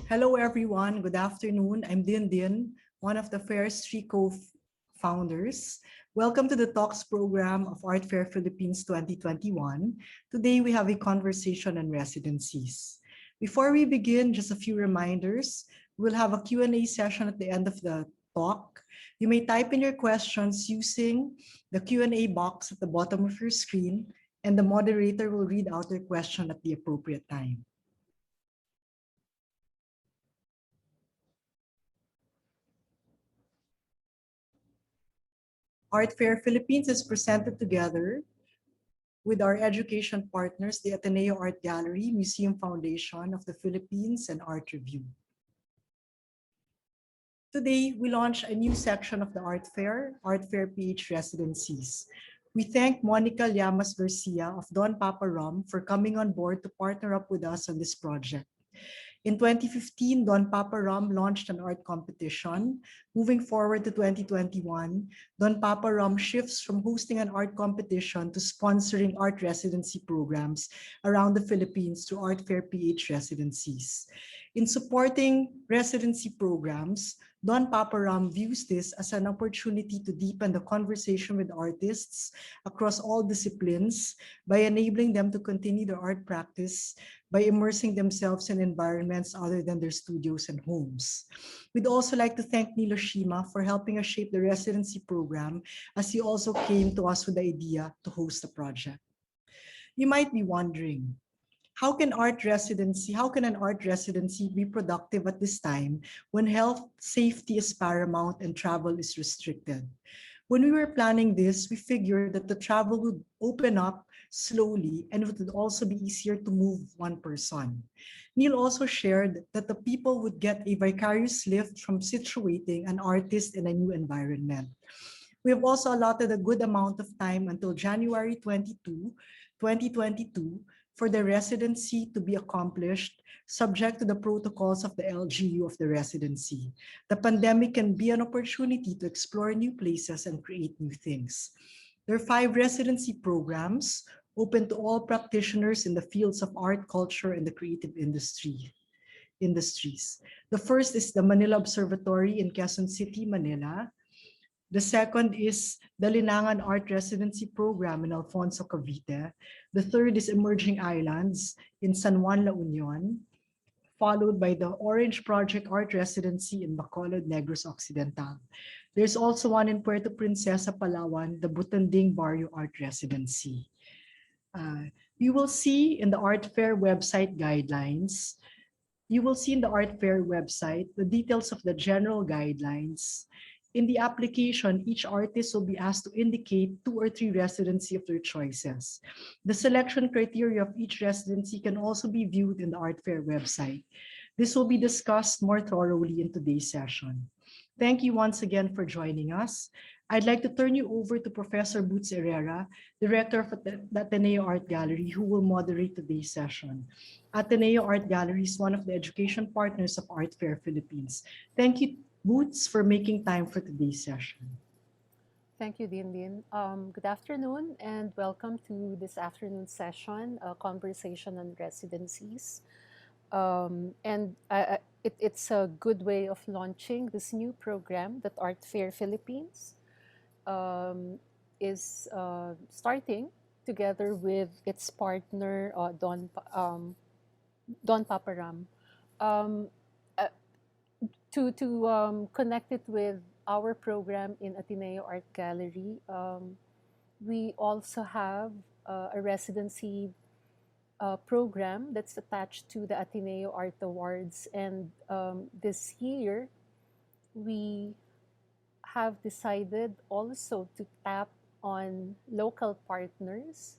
Hello, everyone. Good afternoon. I'm Din, one of the Fair's three co-founders. Welcome to the Talks program of Art Fair Philippines 2021. Today, we have a conversation on residencies. Before we begin, just a few reminders. We'll have a Q&A session at the end of the talk. You may type in your questions using the Q&A box at the bottom of your screen, and the moderator will read out your question at the appropriate time. Art Fair Philippines is presented together with our education partners, the Ateneo Art Gallery, Museum Foundation of the Philippines, and Art Review. Today, we launch a new section of the Art Fair, ArtFairPH Residencies. We thank Monica Llamas Garcia of Don Papa Rum for coming on board to partner up with us on this project. In 2015, Don Papa Rum launched an art competition. Moving forward to 2021, Don Papa Rum shifts from hosting an art competition to sponsoring art residency programs around the Philippines through ArtFairPH residencies. In supporting residency programs, Don Papa Rum views this as an opportunity to deepen the conversation with artists across all disciplines by enabling them to continue their art practice by immersing themselves in environments other than their studios and homes. We'd also like to thank Nicola Oshima for helping us shape the residency program, as he also came to us with the idea to host the project. You might be wondering, how can an art residency be productive at this time when health safety is paramount and travel is restricted? When we were planning this, we figured that the travel would open up slowly and it would also be easier to move one person. Neil also shared that the people would get a vicarious lift from situating an artist in a new environment. We have also allotted a good amount of time until January 22, 2022, for the residency to be accomplished, subject to the protocols of the LGU of the residency. The pandemic can be an opportunity to explore new places and create new things. There are 5 residency programs open to all practitioners in the fields of art, culture, and the creative industries. The first is the Manila Observatory in Quezon City, Manila. The second is the Linangan Art Residency Program in Alfonso, Cavite. The third is Emerging Islands in San Juan, La Union, followed by the Orange Project Art Residency in Bacolod, Negros Occidental. There's also one in Puerto Princesa, Palawan, the Butanding Barrio Art Residency. You will see in the Art Fair website guidelines, the details of the general guidelines. In the application, each artist will be asked to indicate 2 or 3 residency of their choices. The selection criteria of each residency can also be viewed in the Art Fair website. This will be discussed more thoroughly in today's session. Thank you once again for joining us. I'd like to turn you over to Professor Bootserrera, Director of the Ateneo Art Gallery, who will moderate today's session. Ateneo Art Gallery is one of the education partners of Art Fair Philippines. Thank you, Boots, for making time for today's session. Thank you, Din. Good afternoon and welcome to this afternoon session, a conversation on residencies. It's a good way of launching this new program that Art Fair Philippines is starting together with its partner, Don Papa Rum. To connect it with our program in Ateneo Art Gallery, we also have a residency program that's attached to the Ateneo Art Awards, and this year we have decided also to tap on local partners,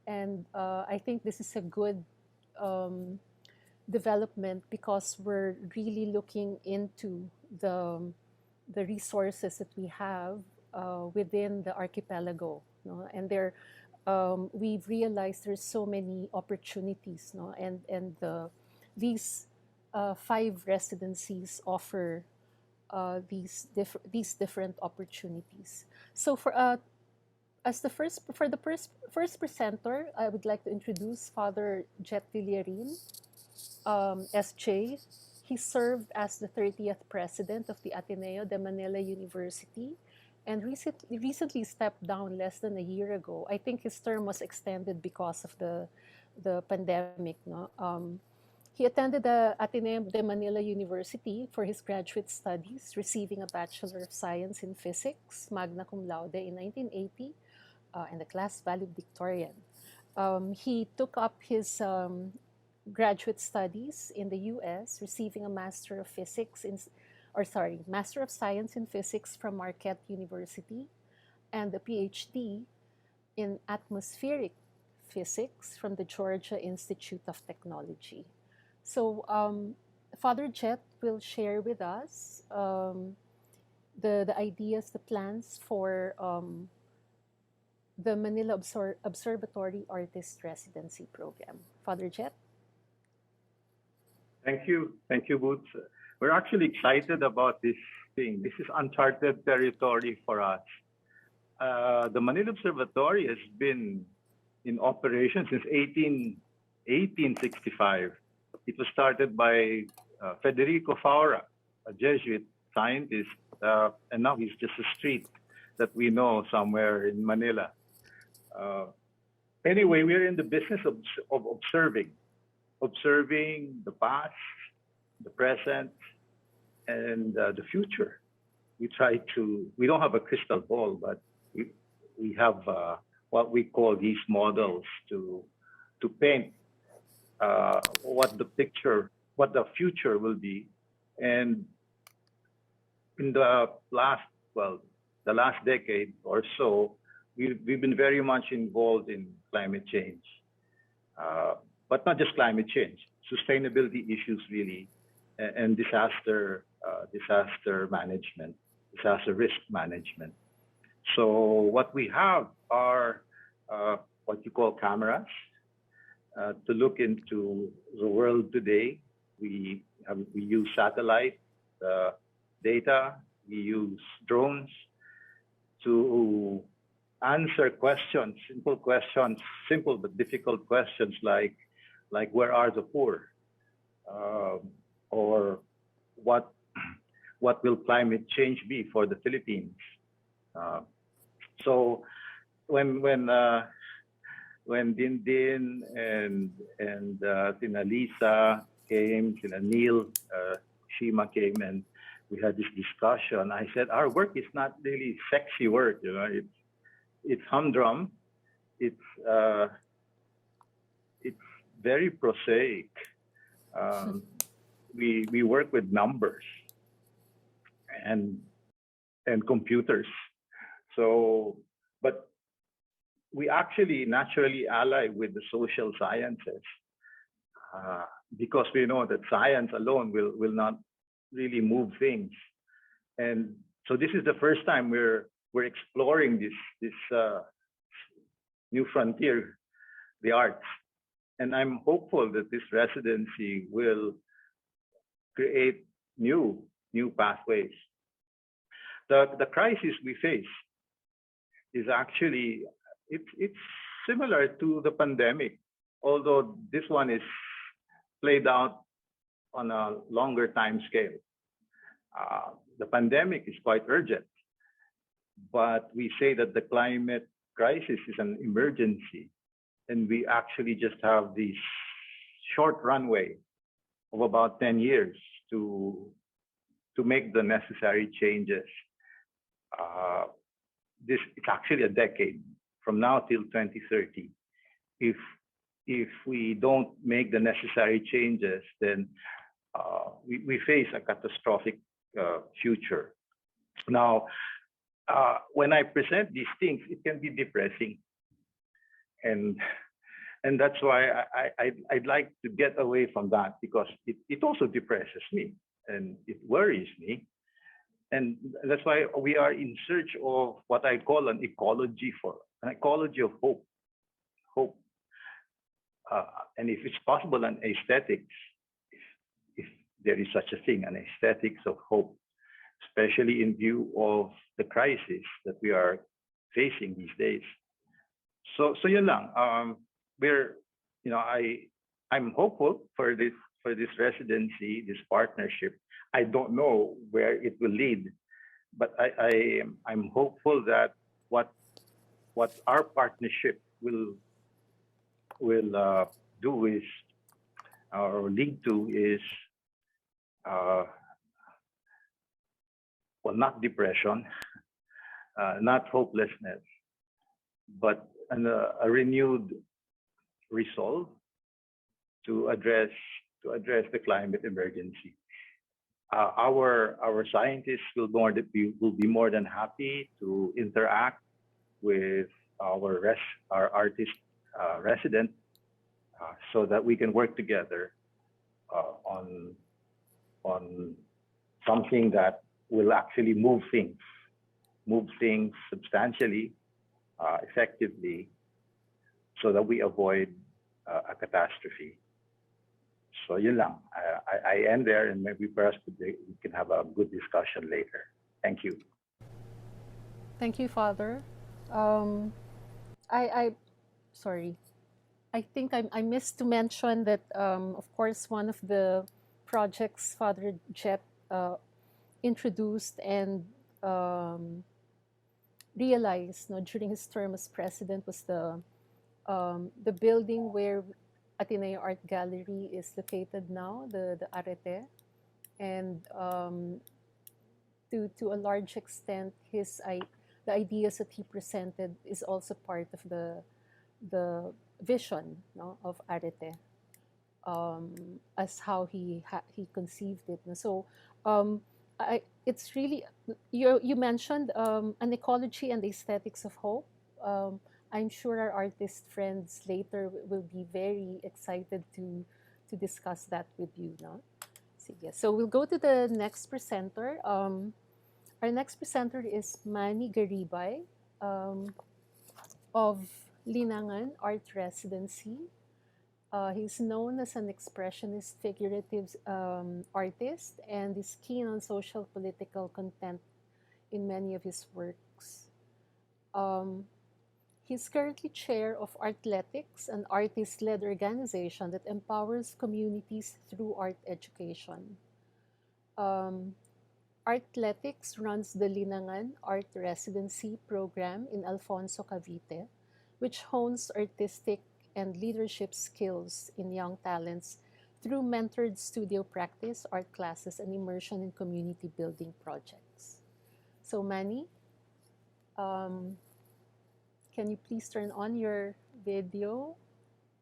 and I think this is a good development because we're really looking into the resources that we have within the archipelago, no? And we've realized there's so many opportunities, no? And these 5 residencies offer these different opportunities. So as the first presenter, I would like to introduce Father Jett Villarin, SJ. He served as the 30th president of the Ateneo de Manila University and recently stepped down less than a year ago. I think his term was extended because of the pandemic. No? He attended the Ateneo de Manila University for his graduate studies, receiving a Bachelor of Science in Physics, magna cum laude in 1980, and the class valedictorian. He took up his graduate studies in the US, receiving a Master of Physics Master of Science in Physics from Marquette University, and a PhD in Atmospheric Physics from the Georgia Institute of Technology. So Father Jett will share with us the ideas, the plans for the Manila Observatory Artist Residency Program. Father Jett? Thank you, Boots. We're actually excited about this thing. This is uncharted territory for us. The Manila Observatory has been in operation since 1865. It was started by Federico Faura, a Jesuit scientist, and now he's just a street that we know somewhere in Manila. Anyway, we're in the business of observing the past, the present, and the future. We don't have a crystal ball, but we have what we call these models to paint what the future will be. And in the last decade or so, we've been very much involved in climate change, but not just climate change, sustainability issues really, and disaster management, disaster risk management. So what we have are what you call cameras to look into the world today. We use satellite data. We use drones to answer questions, simple but difficult questions like where are the poor, or what will climate change be for the Philippines? So when Dindin and Tina Lisa came, Tina Neil, Shima came, and we had this discussion. I said our work is not really sexy work, you know. It's humdrum. It's very prosaic. We work with numbers and computers. So, but we actually naturally ally with the social sciences because we know that science alone will not really move things. And so this is the first time we're exploring this new frontier, the arts. And I'm hopeful that this residency will create new pathways. The crisis we face is actually it's similar to the pandemic, although this one is played out on a longer time scale. The pandemic is quite urgent, but we say that the climate crisis is an emergency, and we actually just have this short runway of about 10 years to make the necessary changes. It's actually a decade from now till 2030. If we don't make the necessary changes, then we face a catastrophic future. Now, when I present these things, it can be depressing, and that's why I'd like to get away from that, because it also depresses me and it worries me. And that's why we are in search of what I call an ecology of hope. And if it's possible, an aesthetics, if there is such a thing, an aesthetics of hope, especially in view of the crisis that we are facing these days. So yun lang. I'm hopeful for for this residency, this partnership. I don't know where it will lead, but I'm hopeful that what our partnership will do is or lead to is well, not depression, not hopelessness, but a renewed resolve to address the climate emergency. Our scientists will be more than happy to interact with our artist resident so that we can work together on something that will actually move things substantially, effectively, so that we avoid a catastrophe. So yun lang. I end there, and maybe perhaps we can have a good discussion later. Thank you. Thank you, Father. Sorry. I think I missed to mention that, of course, one of the projects Father Jett introduced and realized during his term as president was the building where Ateneo Art Gallery is located now, the Arete, and to a large extent, the ideas that he presented is also part of the vision of Arete, as how he conceived it. So it's really, you mentioned an ecology and aesthetics of hope. I'm sure our artist friends later will be very excited to discuss that with you. No? So we'll go to the next presenter. Our next presenter is Manny Garibay of Linangan Art Residency. He's known as an expressionist figurative artist and is keen on social political content in many of his works. He's currently chair of Artletics, an artist-led organization that empowers communities through art education. Artletics runs the Linangan Art Residency program in Alfonso, Cavite, which hones artistic and leadership skills in young talents through mentored studio practice, art classes, and immersion in community building projects. So Manny, can you please turn on your video?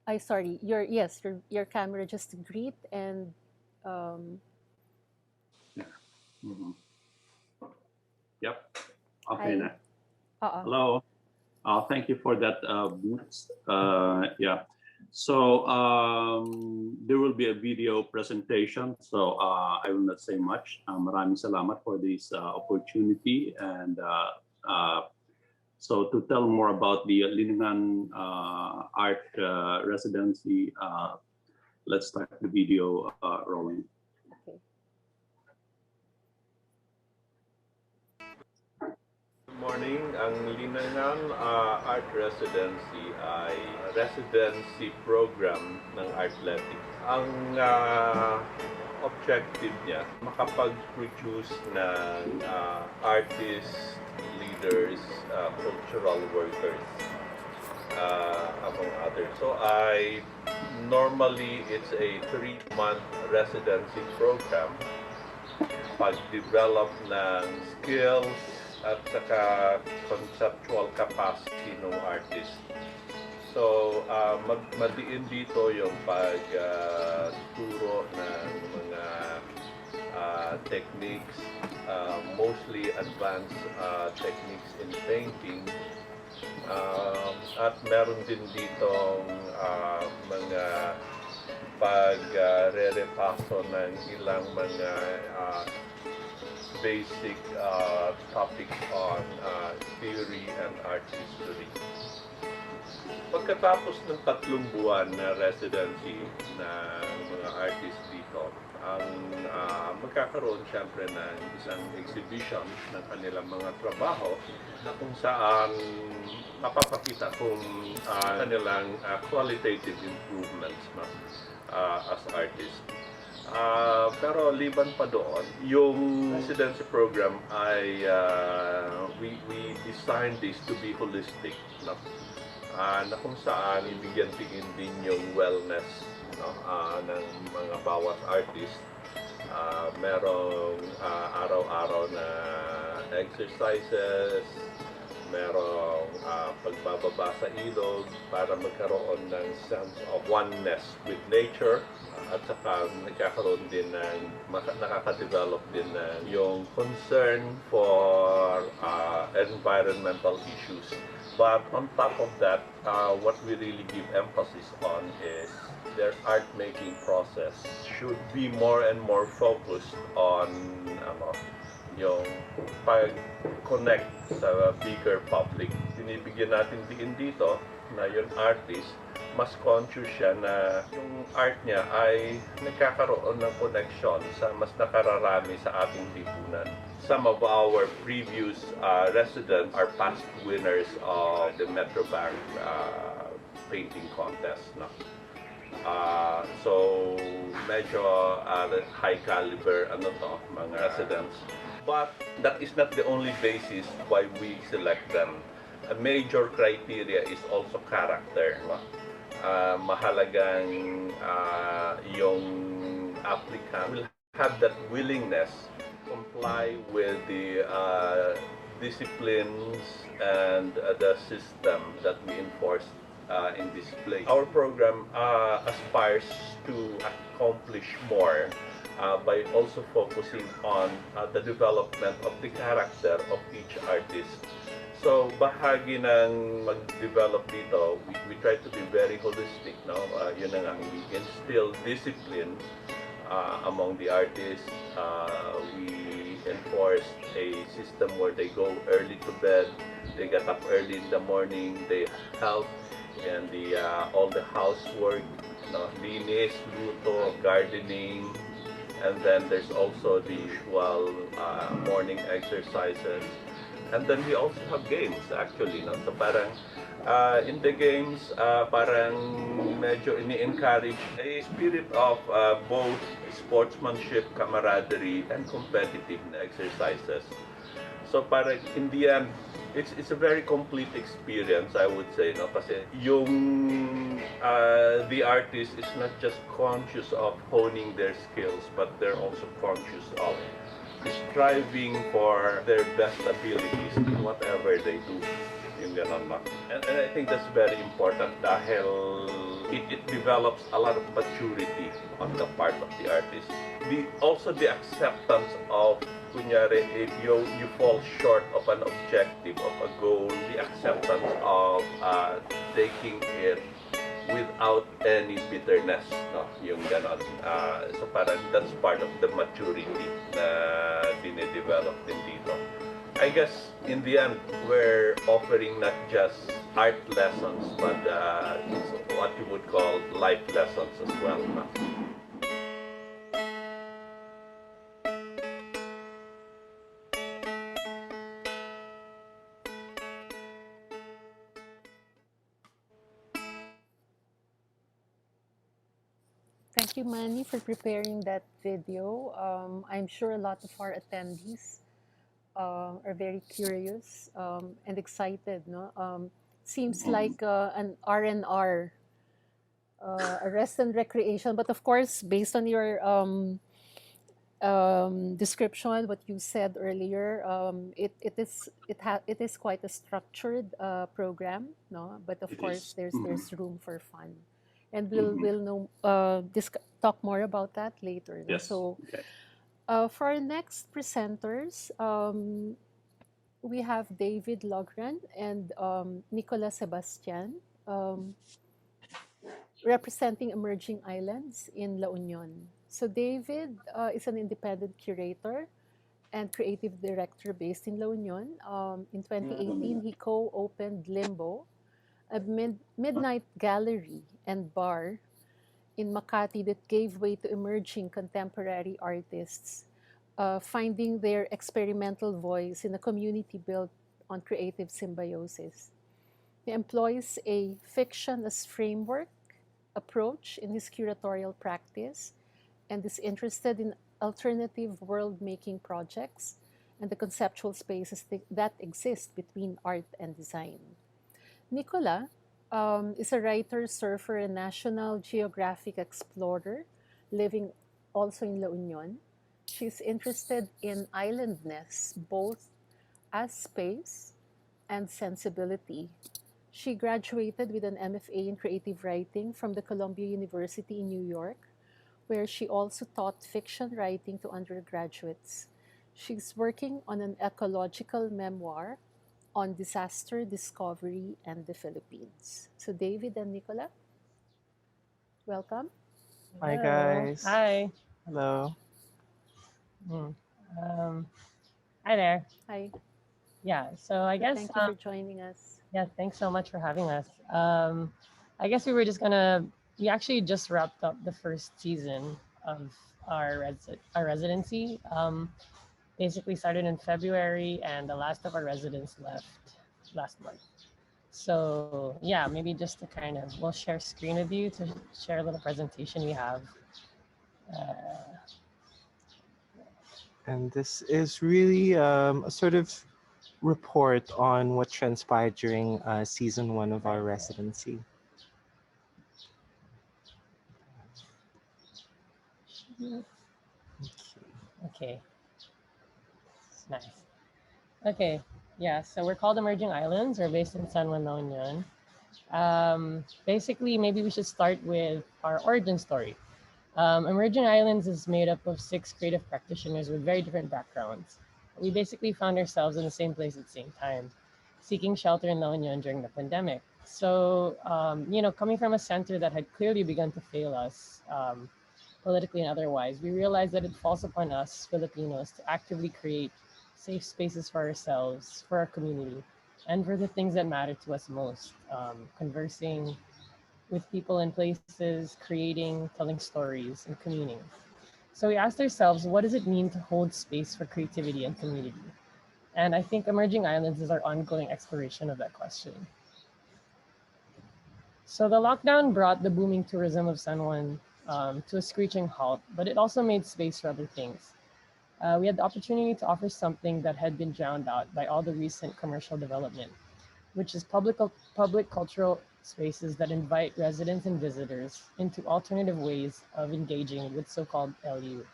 Your camera just to greet and Yep. Okay. Hi. Hello. Thank you for that boost. Yeah. So there will be a video presentation. So I will not say much. Maraming salamat for this opportunity. And so to tell more about the Linangan Art Residency, let's start the video rolling. Okay. Good morning. Ang Linangan Art Residency ay residency program ng Artletics. Ang objective niya, makapag-produce ng artists, leaders, cultural workers, among others. So normally it's a 3-month residency program, pag-develop ng skills at saka conceptual capacity ng artist. So madiin dito yung pagturo ng mga techniques, mostly advanced techniques in painting, at meron din ditong mga pag-re-repaso ng ilang mga basic topics on theory and art history. Pagkatapos ng 3 buwan na residency ng mga artists dito, ang magkakaroon siyempre ng isang exhibition ng kanilang mga trabaho na kung saan mapapakita kung kanilang qualitative improvements as artists. Pero liban pa doon, yung residency program ay we designed this to be holistic, no? Na kung saan ibigyan tingin din yung wellness, no? Ng mga bawat artist. Merong araw-araw na exercises, merong pagbababa sa ilog para magkaroon ng sense of oneness with nature, at saka nagkakaroon din ng nakaka-develop din ng yung concern for environmental issues. But on top of that, what we really give emphasis on is their art making process should be more and more focused on yung pag-connect sa bigger public. Binibigyan natin din dito na yung artist, mas conscious siya na yung art niya ay nagkakaroon ng connection sa mas nakararami sa ating lipunan. Some of our previous residents are past winners of the Metro Bank painting contest. No? So medyo high caliber mga residents. But that is not the only basis why we select them. A major criteria is also character. No? Mahalagang yung applicant will have that willingness to comply with the disciplines and the system that we enforce in this place. Our program aspires to accomplish more by also focusing on the development of the character of each artist. So, bahagi ng mag-develop dito, we try to be very holistic, no? Yun na nga, we instill discipline among the artists. We enforce a system where they go early to bed, they get up early in the morning, they help in the all the housework, no? Linis, luto, gardening, and then there's also the usual morning exercises. And then we also have games actually, no? So parang in the games, parang medyo ini-encourage a spirit of both sportsmanship, camaraderie, and competitive exercises. So parang in the end, it's a very complete experience, I would say, no? Kasi yung the artist is not just conscious of honing their skills, but they're also conscious of striving for their best abilities in whatever they do. Yung ganon ba. And I think that's very important dahil it develops a lot of maturity on the part of the artist. Also the acceptance of, kunyari, if you fall short of an objective, of a goal, the acceptance of taking it without any bitterness, no? Yung ganon. So parang that's part of the maturity na dine-develop din dito. I guess in the end, we're offering not just art lessons, but what you would call life lessons as well. No? Thank you, Manny, for preparing that video. I'm sure a lot of our attendees are very curious and excited. No, seems like an R&R, a rest and recreation. But of course, based on your description, what you said earlier, it is quite a structured program. No, but of course, there's room for fun. And we'll know talk more about that later. Yes. So, okay. For our next presenters, we have David Loughran and Nicola Sebastian, representing Emerging Islands in La Union. So David is an independent curator and creative director based in La Union. In 2018, he co-opened Limbo, a midnight gallery and bar in Makati that gave way to emerging contemporary artists, finding their experimental voice in a community built on creative symbiosis. He employs a fiction as framework approach in his curatorial practice and is interested in alternative world-making projects and the conceptual spaces that exist between art and design. Nicola is a writer, surfer, and National Geographic explorer living also in La Union. She's interested in islandness, both as space and sensibility. She graduated with an MFA in creative writing from the Columbia University in New York, where she also taught fiction writing to undergraduates. She's working on an ecological memoir on disaster discovery and the Philippines. So, David and Nicola, welcome. Hi Hello. guys. Hi. Hello. Hi there. Hi. Yeah. So I guess Thank you for joining us. yeah. Thanks so much for having us. I guess we were just gonna. We actually just wrapped up the first season of our residency. Basically started in February, and the last of our residents left last month. So yeah, maybe just to kind of we'll share screen with you to share a little presentation we have. And this is really a sort of report on what transpired during season 1 of our residency. Okay. Nice. Okay. Yeah. So we're called Emerging Islands. We're based in San Juan, La Union. Basically, maybe we should start with our origin story. Emerging Islands is made up of 6 creative practitioners with very different backgrounds. We basically found ourselves in the same place at the same time, seeking shelter in La Union during the pandemic. So, coming from a center that had clearly begun to fail us, politically and otherwise, we realized that it falls upon us Filipinos to actively create safe spaces for ourselves, for our community, and for the things that matter to us most, conversing with people and places, creating, telling stories, and communing. So we asked ourselves, what does it mean to hold space for creativity and community? And I think Emerging Islands is our ongoing exploration of that question. So the lockdown brought the booming tourism of San Juan to a screeching halt, but it also made space for other things. We had the opportunity to offer something that had been drowned out by all the recent commercial development, which is public cultural spaces that invite residents and visitors into alternative ways of engaging with so-called LU.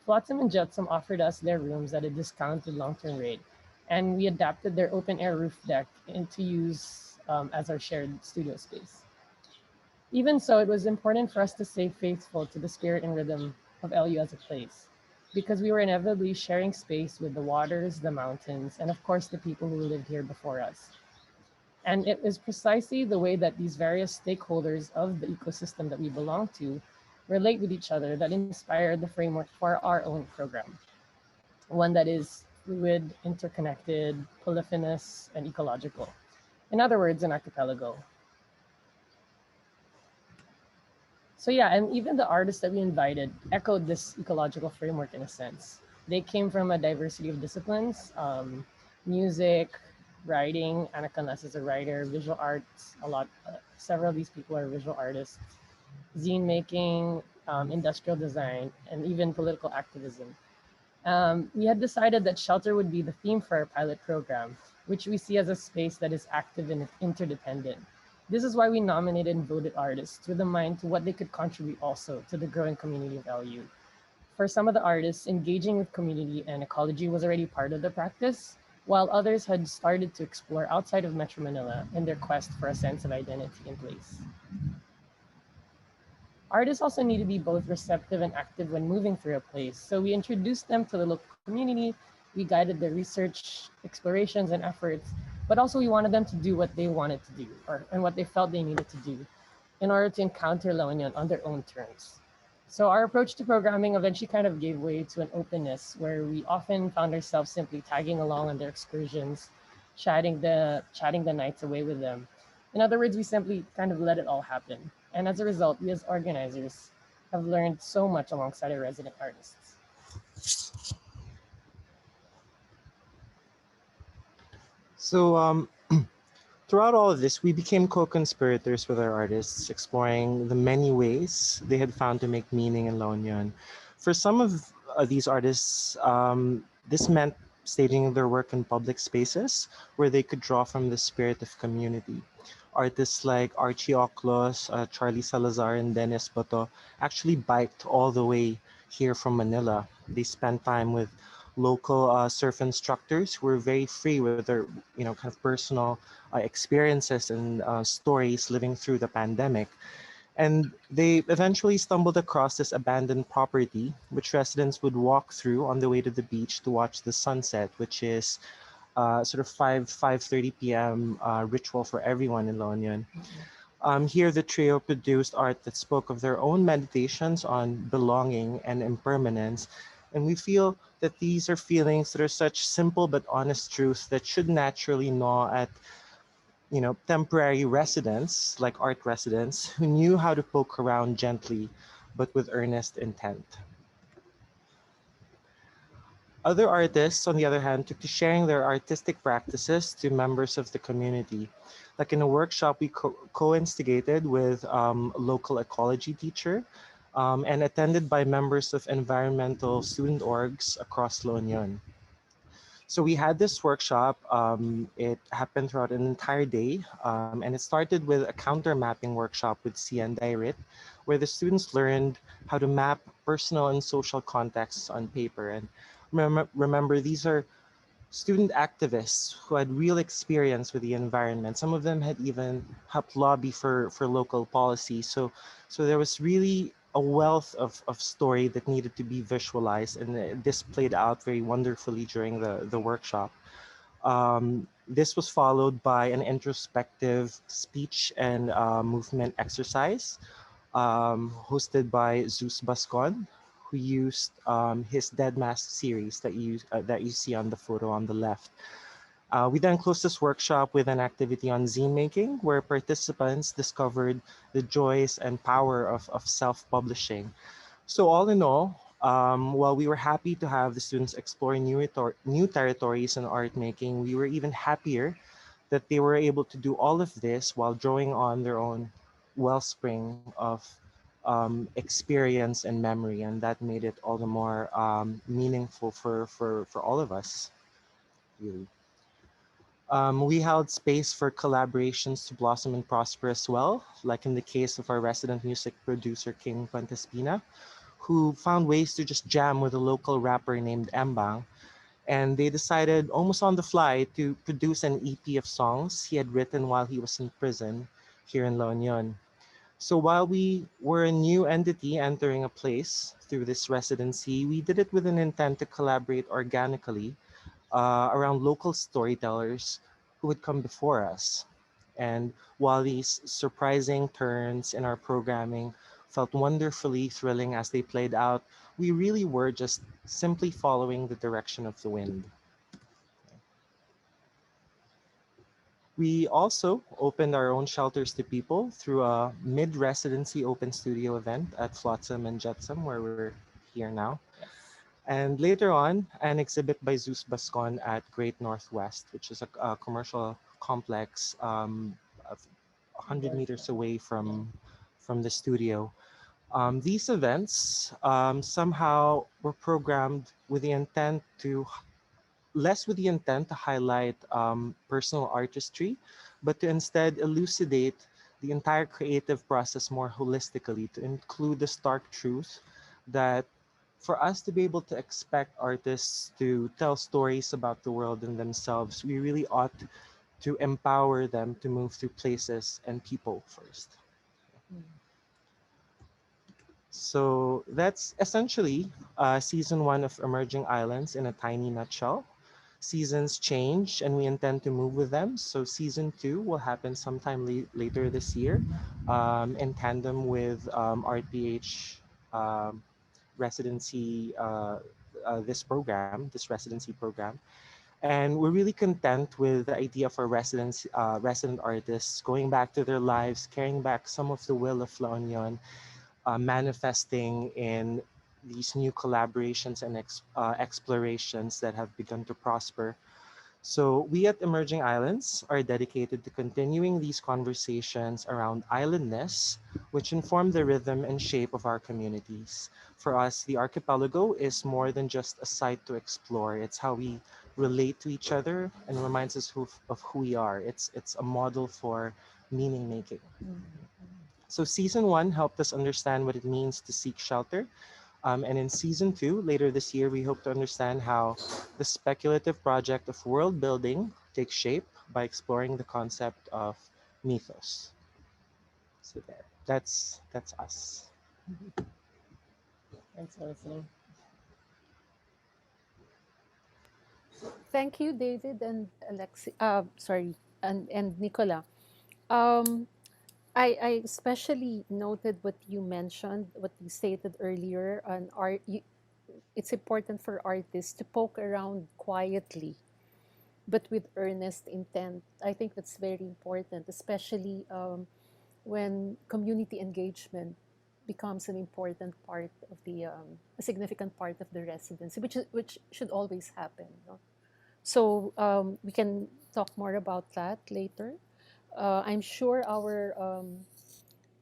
Flotsam and Jetsam offered us their rooms at a discounted long-term rate, and we adapted their open-air roof deck into use as our shared studio space. Even so, it was important for us to stay faithful to the spirit and rhythm of LU as a place, because we were inevitably sharing space with the waters, the mountains, and of course the people who lived here before us. And it is precisely the way that these various stakeholders of the ecosystem that we belong to relate with each other that inspired the framework for our own program. One that is fluid, interconnected, polyphonous, and ecological. In other words, an archipelago. So yeah, and even the artists that we invited echoed this ecological framework in a sense. They came from a diversity of disciplines, music, writing. Anacanas is a writer, visual arts, several of these people are visual artists, zine making, industrial design, and even political activism. We had decided that shelter would be the theme for our pilot program, which we see as a space that is active and interdependent. This is why we nominated and voted artists with a mind to what they could contribute also to the growing community of LU. For some of the artists, engaging with community and ecology was already part of the practice, while others had started to explore outside of Metro Manila in their quest for a sense of identity and place. Artists also need to be both receptive and active when moving through a place, so we introduced them to the local community, we guided their research, explorations, and efforts, but also we wanted them to do what they wanted to do, and what they felt they needed to do in order to encounter La Union on their own terms. So our approach to programming eventually kind of gave way to an openness where we often found ourselves simply tagging along on their excursions, chatting the nights away with them. In other words, we simply kind of let it all happen. And as a result, we as organizers have learned so much alongside our resident artists. So Throughout all of this, we became co-conspirators with our artists, exploring the many ways they had found to make meaning in La Union. For some of these artists, this meant staging their work in public spaces where they could draw from the spirit of community. Artists like Archie Oclos, Charlie Salazar, and Dennis Boto actually biked all the way here from Manila. They spent time with local surf instructors who were very free with their, kind of personal experiences and stories living through the pandemic. And they eventually stumbled across this abandoned property, which residents would walk through on the way to the beach to watch the sunset, which is sort of 5:30 p.m. Ritual for everyone in La Union. Here, the trio produced art that spoke of their own meditations on belonging and impermanence. And we feel that these are feelings that are such simple but honest truths that should naturally gnaw at, temporary residents, like art residents, who knew how to poke around gently, but with earnest intent. Other artists, on the other hand, took to sharing their artistic practices to members of the community. Like in a workshop we co-instigated with a local ecology teacher and attended by members of environmental student orgs across La Union. So we had this workshop. It happened throughout an entire day, and it started with a counter mapping workshop with Sian Dairit, where the students learned how to map personal and social contexts on paper. And remember, these are student activists who had real experience with the environment. Some of them had even helped lobby for local policy. So there was really a wealth of story that needed to be visualized, and this played out very wonderfully during the workshop. This was followed by an introspective speech and movement exercise hosted by Zeus Bascon, who used his Dead Mask series that you see on the photo on the left. We then closed this workshop with an activity on zine making, where participants discovered the joys and power of self-publishing. So all in all, while we were happy to have the students explore new territories in art making, we were even happier that they were able to do all of this while drawing on their own wellspring of experience and memory, and that made it all the more meaningful for all of us, really. We held space for collaborations to blossom and prosper as well, like in the case of our resident music producer, King Quintespina, who found ways to just jam with a local rapper named Embang. And they decided almost on the fly to produce an EP of songs he had written while he was in prison here in La Union. So while we were a new entity entering a place through this residency, we did it with an intent to collaborate organically around local storytellers who would come before us. And while these surprising turns in our programming felt wonderfully thrilling as they played out, we really were just simply following the direction of the wind. We also opened our own shelters to people through a mid-residency open studio event at Flotsam and Jetsam, where we're here now. And later on, an exhibit by Zeus Bascon at Great Northwest, which is a commercial complex 100 meters away from the studio. These events somehow were programmed with the intent to less with the intent to highlight personal artistry, but to instead elucidate the entire creative process more holistically, to include the stark truth that for us to be able to expect artists to tell stories about the world and themselves, we really ought to empower them to move through places and people first. So that's essentially season one of Emerging Islands in a tiny nutshell. Seasons change and we intend to move with them. So season two will happen sometime later this year in tandem with ArtPH residency, this residency program. And we're really content with the idea of our resident artists going back to their lives, carrying back some of the will of La Union, manifesting in these new collaborations and explorations that have begun to prosper. So we at Emerging Islands are dedicated to continuing these conversations around islandness, which inform the rhythm and shape of our communities. For us, the archipelago is more than just a site to explore. It's how we relate to each other and reminds us of who we are. It's a model for meaning making. So season one helped us understand what it means to seek shelter. And in season two, later this year, we hope to understand how the speculative project of world building takes shape by exploring the concept of mythos. So there, that's us. Thanks for listening. Thank you, David and Alexi. Sorry, and Nicola. Um, I especially noted what you mentioned, what you stated earlier on art. It's important for artists to poke around quietly, but with earnest intent. I think that's very important, especially when community engagement becomes an important part of a significant part of the residency, which should always happen. No? So we can talk more about that later. I'm sure our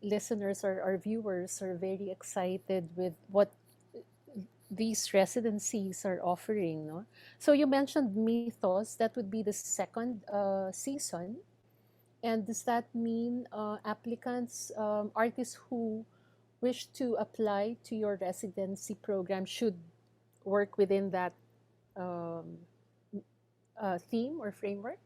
listeners or our viewers are very excited with what these residencies are offering. No? So you mentioned Mythos, that would be the second season. And does that mean applicants, artists who wish to apply to your residency program should work within that um, theme or framework?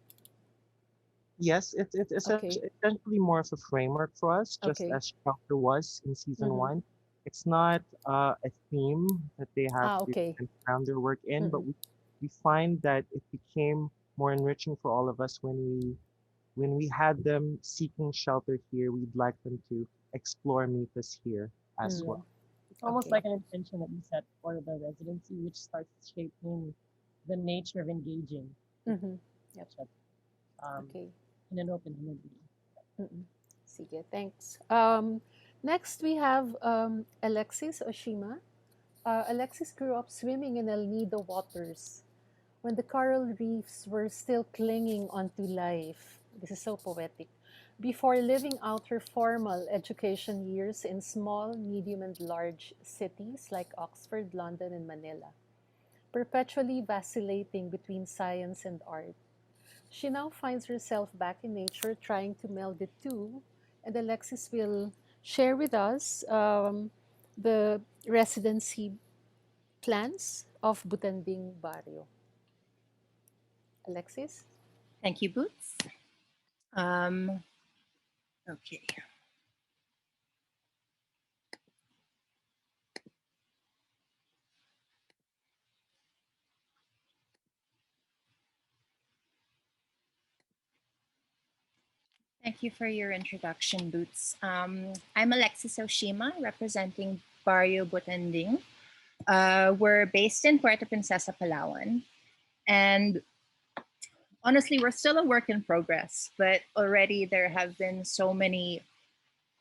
Yes, it's Okay. essentially more of a framework for us, just Okay. as Chapter was in season Mm-hmm. one. It's not a theme that they have to Okay. kind of ground their work in, but Mm-mm. we find that it became more enriching for all of us when we had them seeking shelter here. We'd like them to explore Mythos here as Mm. Yeah. well. It's almost Okay. like an intention that we set for the residency, which starts shaping the nature of engaging with Mm-hmm. Yep. each other Okay. in an open community. Mm-mm. Sige, thanks. Next, we have Alexis Oshima. Alexis grew up swimming in El Nido waters when the coral reefs were still clinging onto life. This is so poetic. Before living out her formal education years in small, medium, and large cities like Oxford, London, and Manila, perpetually vacillating between science and art. She now finds herself back in nature trying to meld the two, and Alexis will share with us the residency plans of Butanding Barrio. Alexis? Thank you, Boots. Okay. Thank you for your introduction, Boots. I'm Alexis Oshima, representing Barrio Butanding. We're based in Puerto Princesa, Palawan. And honestly, we're still a work in progress, but already there have been so many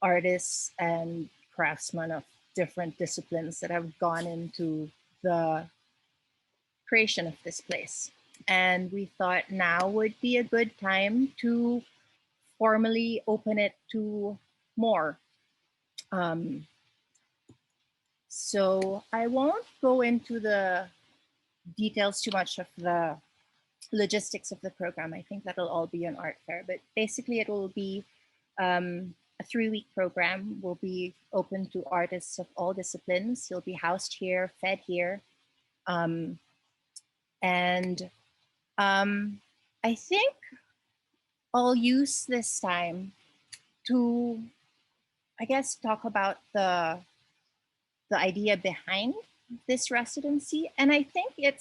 artists and craftsmen of different disciplines that have gone into the creation of this place. And we thought now would be a good time to formally open it to more. Um, so I won't go into the details too much of the logistics of the program. I think that'll all be on Art Fair, but basically it will be a 3-week program. Will be open to artists of all disciplines. You'll be housed here, fed here, um, and I think I'll use this time to, I guess, talk about the idea behind this residency, and I think it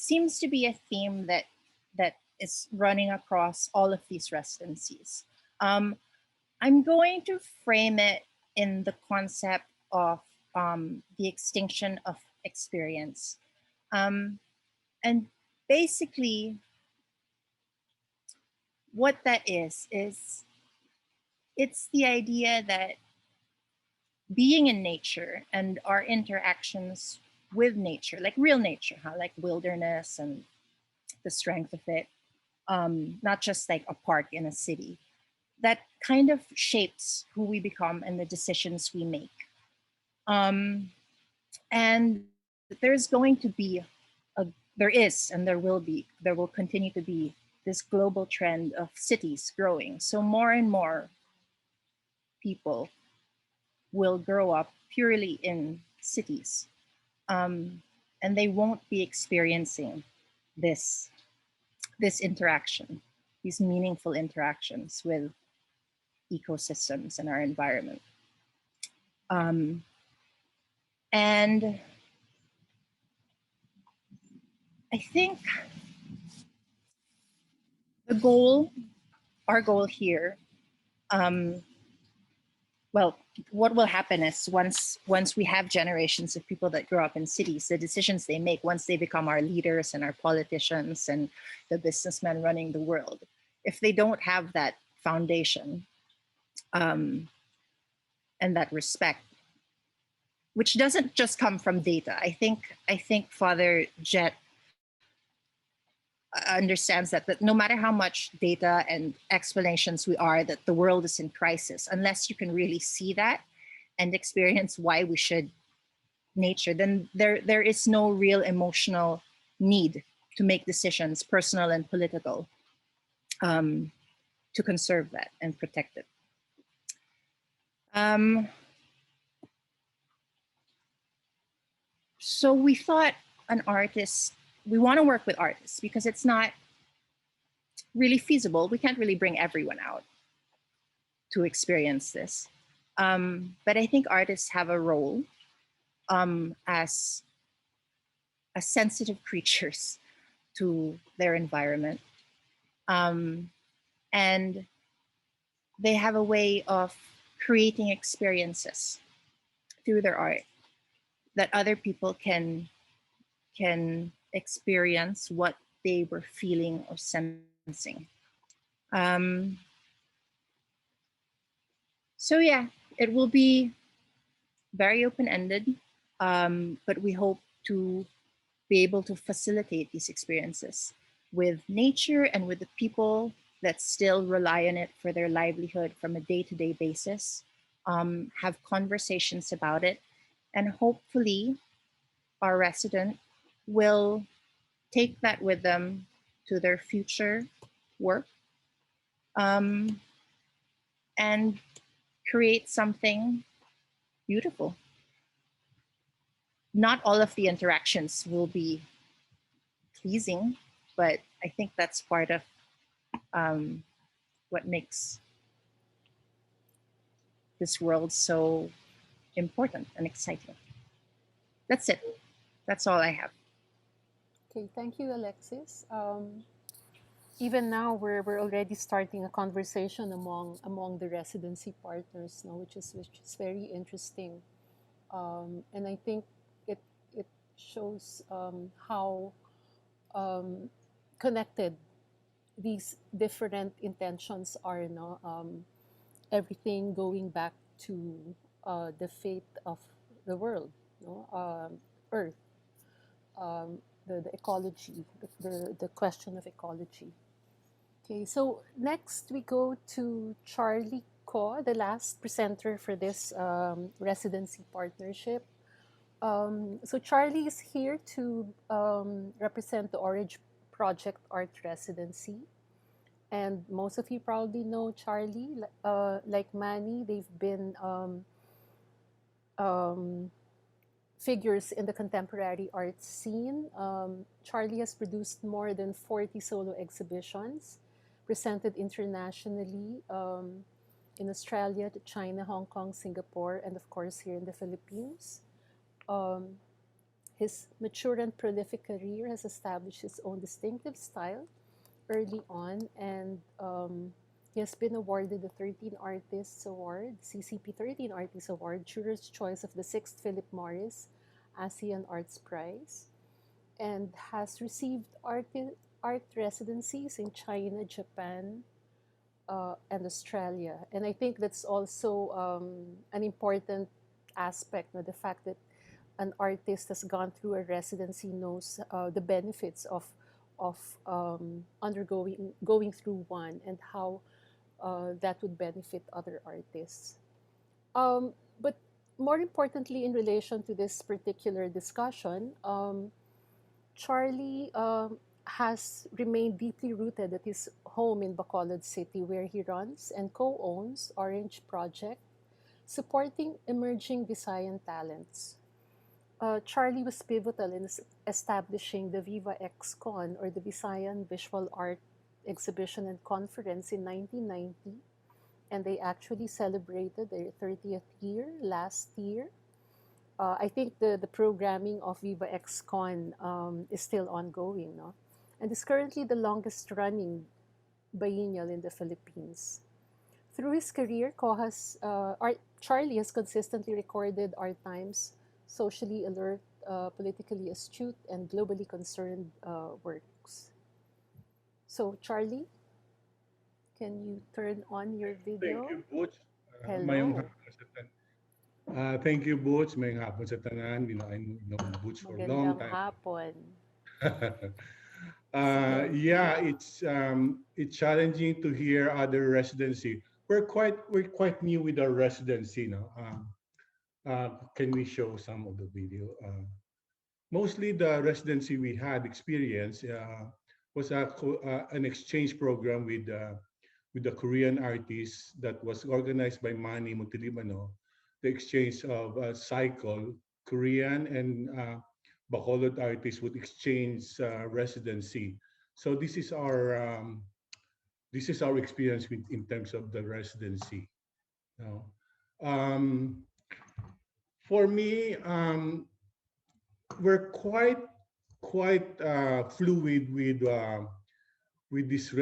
seems to be a theme that is running across all of these residencies. Um, I'm going to frame it in the concept of the extinction of experience, and basically what that is it's the idea that being in nature and our interactions with nature, like real nature, huh? Like wilderness and the strength of it, not just like a park in a city. That kind of shapes who we become and the decisions we make. And there's going to be, there is, and there will continue to be this global trend of cities growing. So more and more people will grow up purely in cities. And they won't be experiencing this interaction, these meaningful interactions with ecosystems and our environment. And I think our goal here, well, what will happen is once we have generations of people that grow up in cities, the decisions they make, once they become our leaders and our politicians and the businessmen running the world, if they don't have that foundation and that respect, which doesn't just come from data. I think Father Jett understands that no matter how much data and explanations we are that the world is in crisis, unless you can really see that and experience why we should nature, then there is no real emotional need to make decisions, personal and political, to conserve that and protect it. So we thought we want to work with artists because it's not really feasible. We can't really bring everyone out to experience this. But I think artists have a role as sensitive creatures to their environment. And they have a way of creating experiences through their art that other people can experience what they were feeling or sensing. So yeah, it will be very open-ended, but we hope to be able to facilitate these experiences with nature and with the people that still rely on it for their livelihood from a day-to-day basis, have conversations about it, and hopefully our resident will take that with them to their future work, and create something beautiful. Not all of the interactions will be pleasing, but I think that's part of what makes this world so important and exciting. That's it. That's all I have. Okay, thank you, Alexis. Even now, we're already starting a conversation among the residency partners now, which is very interesting, and I think it shows how connected these different intentions are. No, everything going back to the fate of the world, no? Earth, the ecology, the question of ecology. Okay, so next we go to Charlie Ko, the last presenter for this residency partnership. So Charlie is here to represent the Orange Project Art Residency. And most of you probably know Charlie. Like Manny, they've been figures in the contemporary art scene. Charlie has produced more than 40 solo exhibitions, presented internationally in Australia, China, Hong Kong, Singapore, and of course here in the Philippines. His mature and prolific career has established his own distinctive style early on, and he has been awarded the 13 Artists Award, CCP 13 Artists Award, Juror's Choice of the 6th Philip Morris ASEAN Arts Prize, and has received art residencies in China, Japan, and Australia. And I think that's also an important aspect, the fact that an artist has gone through a residency knows the benefits of of going through one, and how that would benefit other artists. But more importantly, in relation to this particular discussion, Charlie has remained deeply rooted at his home in Bacolod City, where he runs and co-owns Orange Project, supporting emerging Visayan talents. Charlie was pivotal in establishing the Viva XCon, or the Visayan Visual Art Exhibition and Conference, in 1990, and they actually celebrated their 30th year last year. I think the programming of Viva XCon is still ongoing, no? And is currently the longest running biennial in the Philippines. Through his career, Charlie has consistently recorded art times, socially alert, politically astute, and globally concerned works. So, Charlie, can you turn on your video? Thank you, Boots. Hello. Thank you, Boots. Mayong hapon sa tanan. I know Boots for a long Magandang time. hapon. Yeah, it's challenging to hear other residency. We're quite new with our residency, no. Can we show some of the video? Mostly the residency we had experience was an exchange program with the Korean artists that was organized by Manny. The exchange of cycle Korean and Bacolod artists would exchange residency. So this is our experience in terms of the residency. Now, for me, we're quite fluid with this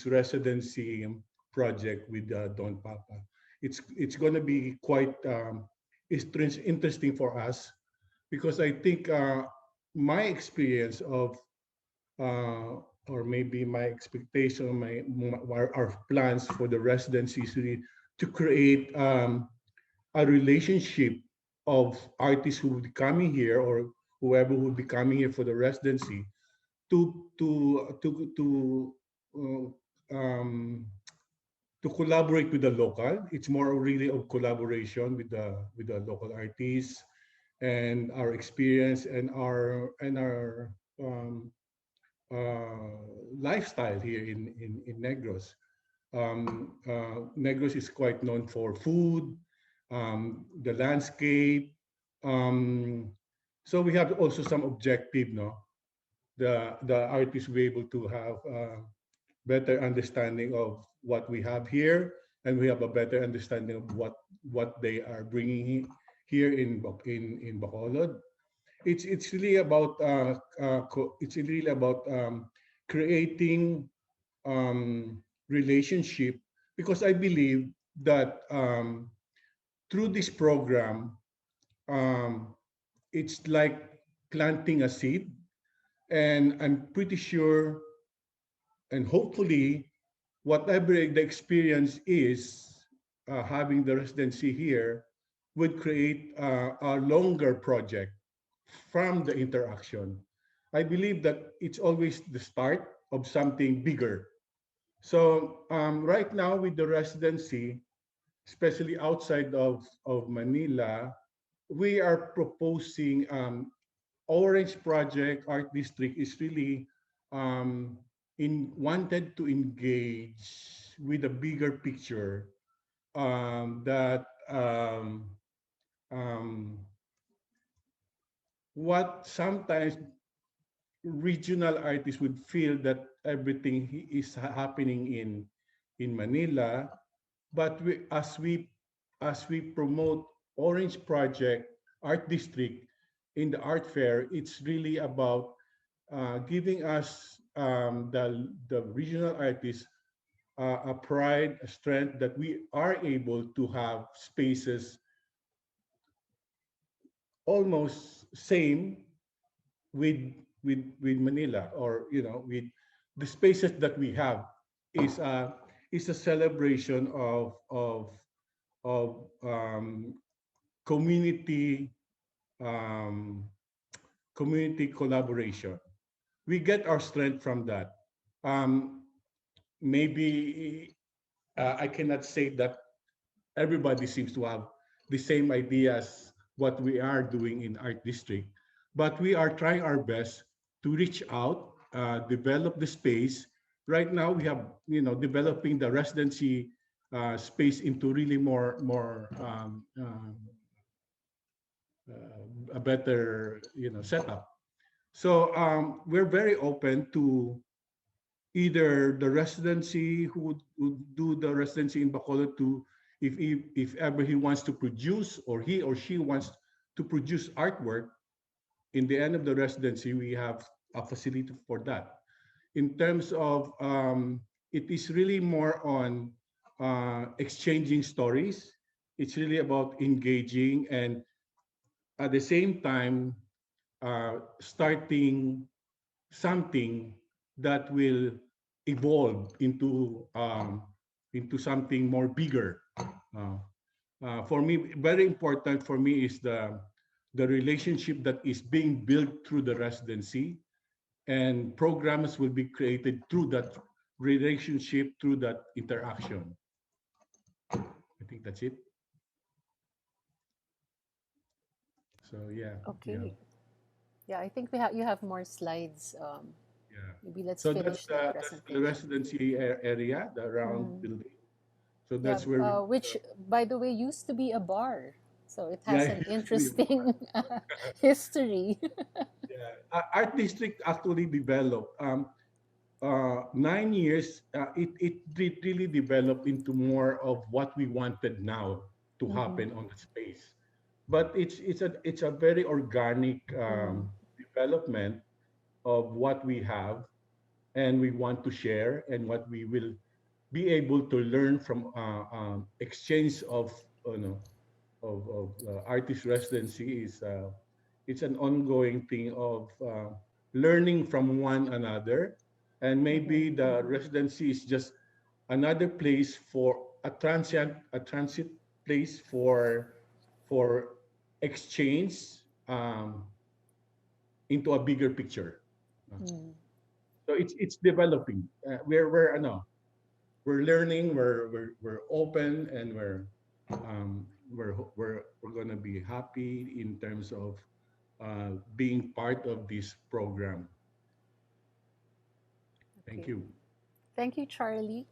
residency project with Don Papa. It's going to be quite interesting for us, because I think my experience of or maybe my expectation, our plans for the residency is really to create a relationship of artists who will be coming here, or whoever will be coming here for the residency, to collaborate with the local. It's more really of collaboration with the local artists, and our experience and our lifestyle here in Negros. Negros is quite known for food, the landscape. So we have also some objective, no? The artists will be able to have better understanding of what we have here, and we have a better understanding of what they are bringing here in Bacolod. It's really about creating relationship, because I believe that through this program, it's like planting a seed, and I'm pretty sure, and hopefully, whatever the experience is, having the residency here would create a longer project from the interaction. I believe that it's always the start of something bigger. So right now with the residency, especially outside of Manila, we are proposing Orange Project Art District is really wanted to engage with a bigger picture, that what sometimes regional artists would feel that everything is happening in Manila, but as we promote Orange Project Art District in the art fair, it's really about giving us, the regional artists, a pride, a strength that we are able to have spaces almost same with Manila, or with the spaces that we have is a celebration of community, community collaboration. we get our strength from that. Um, Maybe I cannot say that everybody seems to have the same ideas what we are doing in art district, but we are trying our best to reach out, develop the space. Right now we have, developing the residency space into really more a better setup. So we're very open to either the residency who would do the residency in Bacolod to, if ever he wants to produce, or he or she wants to produce artwork in the end of the residency, we have a facility for that. In terms of it is really more on exchanging stories. It's really about engaging, and at the same time starting something that will evolve into something more bigger. For me, very important for me is the relationship that is being built through the residency, and programs will be created through that relationship, through that interaction. I think that's it. So yeah. Okay. Yeah, I think you have more slides. Yeah. Maybe let's So finish the that's the presentation. residency area, the round building. So Yeah, that's where we, which, by the way, used to be a bar. So it has yeah, an interesting history. yeah. Art district actually developed 9 years. It really developed into more of what we wanted now to happen on the space. But it's a very organic development of what we have and we want to share, and what we will be able to learn from exchange of artist residency. Is It's an ongoing thing of learning from one another, and maybe the residency is just another place for a transit place for exchange into a bigger picture. So it's developing. We're learning. We're open, and we're gonna be happy in terms of being part of this program. Thank Okay. you. Thank you, Charlie.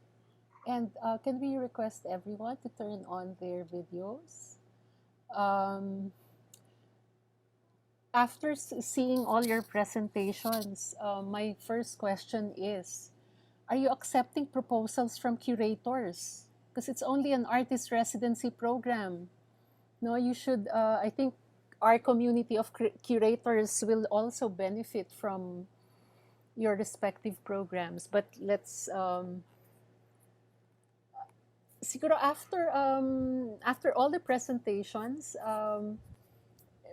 And can we request everyone to turn on their videos? Um, After seeing all your presentations, my first question is, are you accepting proposals from curators? Because it's only an artist residency program. No, you should, I think our community of curators will also benefit from your respective programs. But let's, siguro after all the presentations,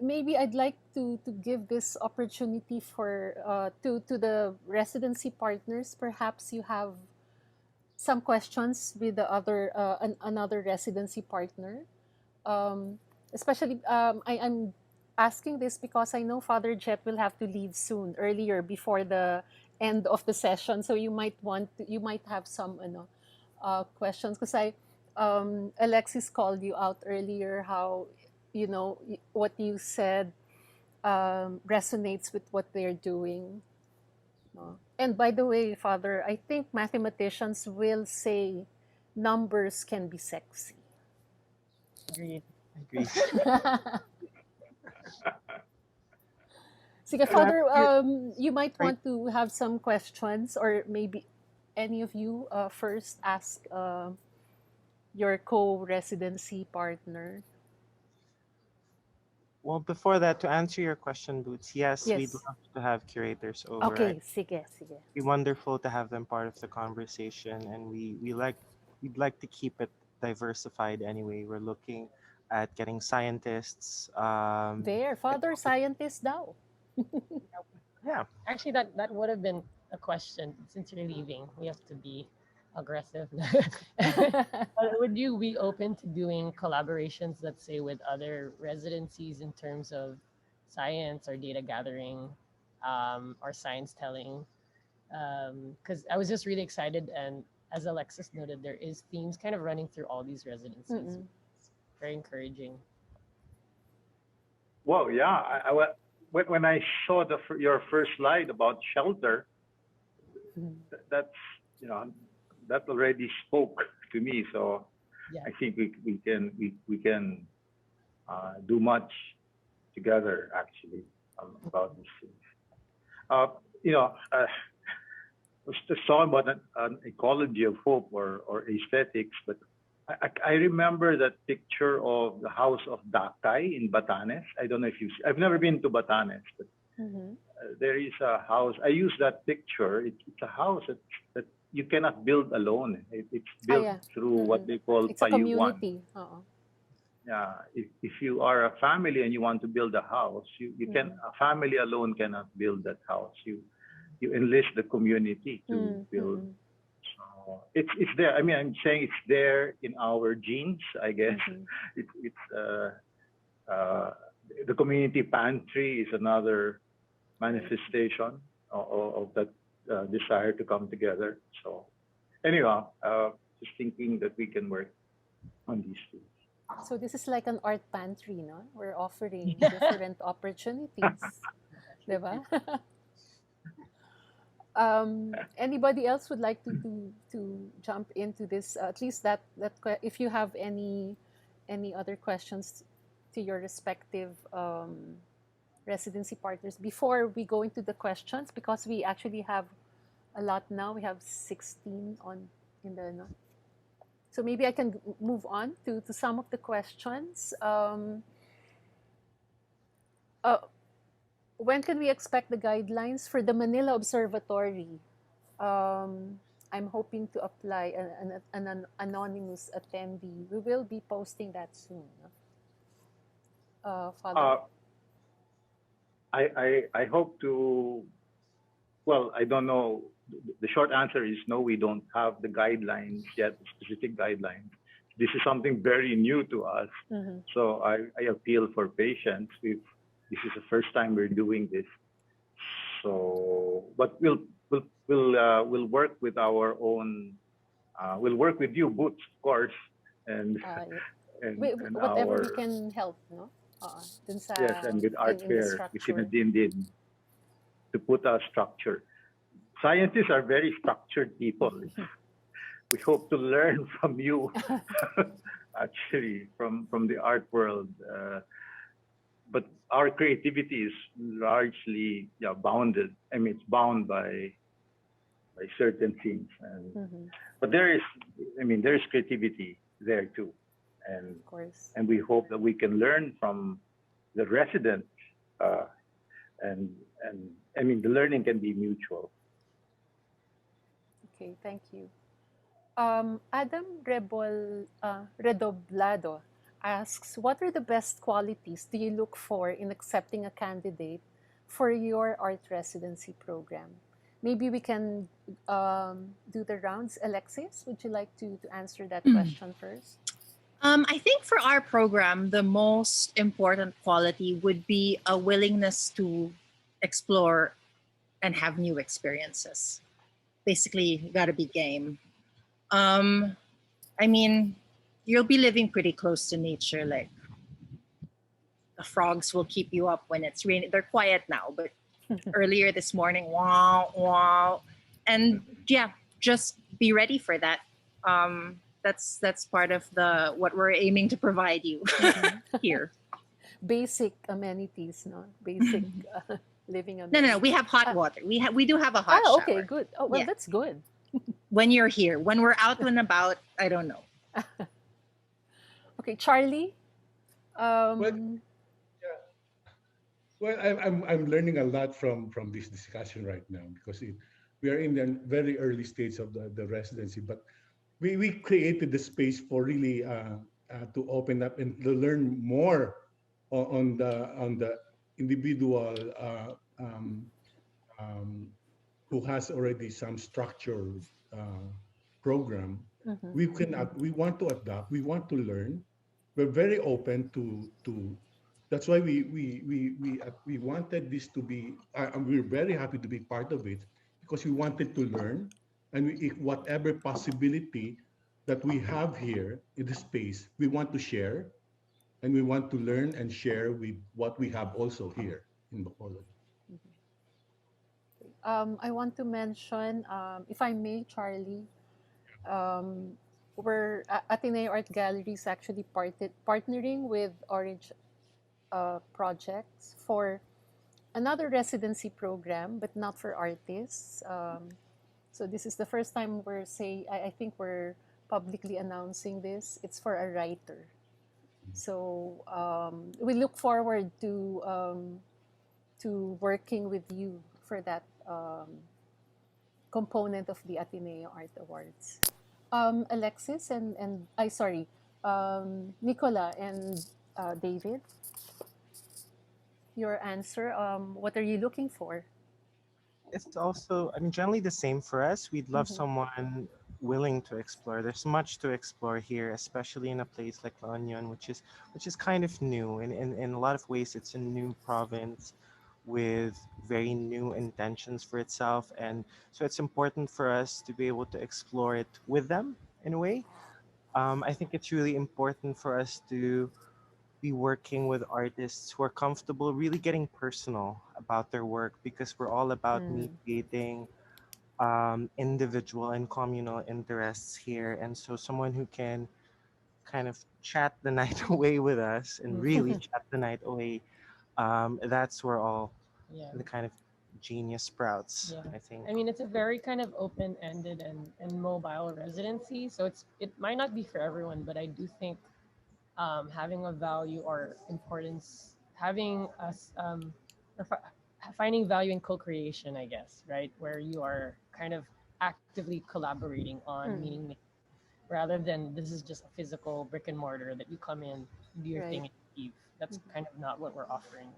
maybe I'd like to give this opportunity for to the residency partners. Perhaps you have some questions with the other another residency partner. Especially, I'm asking this because I know Father Jett will have to leave soon, earlier before the end of the session. So you might have some questions, because Alexis called you out earlier, how what you said resonates with what they're doing. And by the way, Father, I think mathematicians will say numbers can be sexy. Agreed. Agreed. Sige, Father, you might want to have some questions, or maybe any of you first ask your co-residency partner. Well, before that, to answer your question, Boots, yes, we'd Yes. love to have curators over. Okay, sige. It'd be wonderful to have them part of the conversation, and we'd like to keep it diversified anyway. We're looking at getting scientists. There, Father Scientist daw. Yeah. Actually, that would have been a question. Since you're leaving, we have to be aggressive. Would you be open to doing collaborations, let's say, with other residencies in terms of science or data gathering or science telling. Because I was just really excited, and as Alexis noted, there is themes kind of running through all these residencies. It's very encouraging. Well, yeah, when I saw your first slide about shelter, that's that already spoke to me. So Yeah. I think we can do much together actually about these things. I was just talking about an ecology of hope or aesthetics, but I remember that picture of the house of Dakay in Batanes. I don't know if I've never been to Batanes, but there is a house. I use that picture. It's a house that you cannot build alone. It's built through what they call it's a payuan. community. Yeah, if you are a family and you want to build a house, you can. A family alone cannot build that house. You enlist the community to build. So it's there. I mean, I'm saying it's there in our genes, I guess. It's the community pantry is another manifestation of that desire to come together. So anyhow, just thinking that we can work on these things. So this is like an art pantry, no? We're offering different opportunities, diba? Anybody else would like to jump into this? At least if you have any other questions to your respective residency partners before we go into the questions, because we actually have a lot now. We have 16 in the. No? So maybe I can move on to some of the questions. When can we expect the guidelines for the Manila Observatory? I'm hoping to apply an anonymous attendee. We will be posting that soon. Father? I hope to. Well, I don't know. The short answer is no, we don't have the guidelines yet, specific guidelines. This is something very new to us. So I appeal for patience. This is the first time we're doing this. So, but we'll work with our own. We'll work with you, Boots, of course, and whatever we can help, no? Yes, and with ArtFair, we can din to put a structure. Scientists are very structured people. We hope to learn from you, actually, from the art world. But our creativity is largely bounded. I mean, it's bound by certain things. But there is creativity there too, and of course. And we hope that we can learn from the residents, and I mean the learning can be mutual. Okay, thank you. Adam Redoblado asks, what are the best qualities do you look for in accepting a candidate for your art residency program? Maybe we can do the rounds. Alexis, would you like to answer that question first? I think for our program, the most important quality would be a willingness to explore and have new experiences. Basically, you got to be game. I mean, you'll be living pretty close to nature. Like the frogs will keep you up when it's raining. They're quiet now, but earlier this morning, wow, wow. And yeah, just be ready for that. That's part of what we're aiming to provide you here. Basic amenities, no? Basic living amenities. No. We have hot water. We do have a hot shower. Okay, good. Oh, well, that's good. When you're here, when we're out and about, I don't know. Okay, Charlie. Well, I'm learning a lot from this discussion right now because we are in the very early stage of the residency, but we created the space for really to open up and to learn more on the individual who has already some structured program. We want to adapt. We want to learn. We're very open to That's why we wanted this to be. We're very happy to be part of it because we wanted to learn, and if whatever possibility that we have here in the space, we want to share, and we want to learn and share with what we have also here in Bacolod. I want to mention, if I may, Charlie, we're Ateneo Art Gallery is actually partnering with Orange Projects for another residency program, but not for artists. So this is the first time I think we're publicly announcing this. It's for a writer. So we look forward to working with you for that component of the Ateneo Art Awards. Alexis and I sorry, Nicola and David, your answer. What are you looking for? It's also, I mean, generally the same for us. We'd love Mhm. someone willing to explore. There's much to explore here, especially in a place like La Union, which is kind of new. In a lot of ways, it's a new province with very new intentions for itself. And so it's important for us to be able to explore it with them in a way. I think it's really important for us to be working with artists who are comfortable really getting personal about their work because we're all about Mm. mediating individual and communal interests here. And so someone who can kind of chat the night away with us and really chat the night away, that's where all Yeah. the kind of genius sprouts, Yeah. I think. I mean, it's a very kind of open-ended and mobile residency, so it might not be for everyone, but I do think having a value or importance, having us or finding value in co-creation, I guess, right, where you are kind of actively collaborating on Mm. meaning rather than this is just a physical brick and mortar that you come in, do your Right. thing, and leave. That's kind of not what we're offering.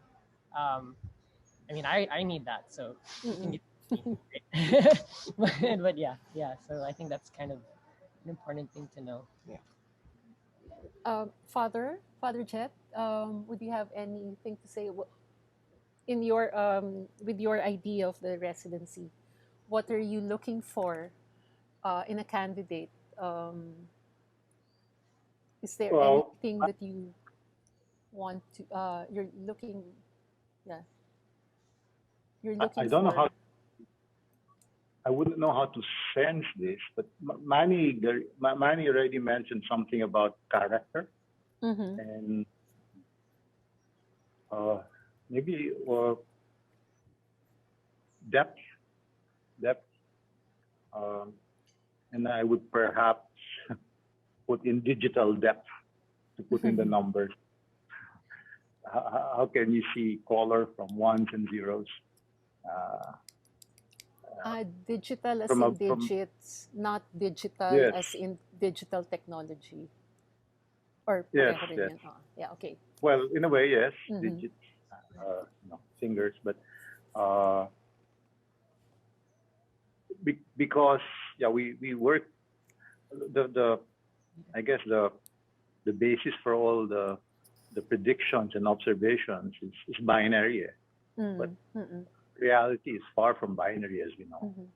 Um, I mean, I need that, so you can Mm-mm. get me. But yeah. So I think that's kind of an important thing to know. Yeah. Father Jett, would you have anything to say in your with your idea of the residency? What are you looking for in a candidate? Is there Well, anything that you want to you're looking yeah you're I looking don't know for? how, I wouldn't know how to sense this, but Manny already mentioned something about character Mm-hmm. and uh, maybe depth, depth, um, and I would perhaps put in digital depth to put in the numbers. How can you see color from ones and zeros? Uh, Digital as from a in from digits, not digital Yes, as in digital technology. Or yes, pareho rin yes. yun. Yeah, okay. Well, in a way, yes, Mm-hmm. digits, fingers, but uh, because yeah, we work the I guess the basis for all the predictions and observations is binary, but Mm-hmm. reality is far from binary, as we know, Mm-hmm.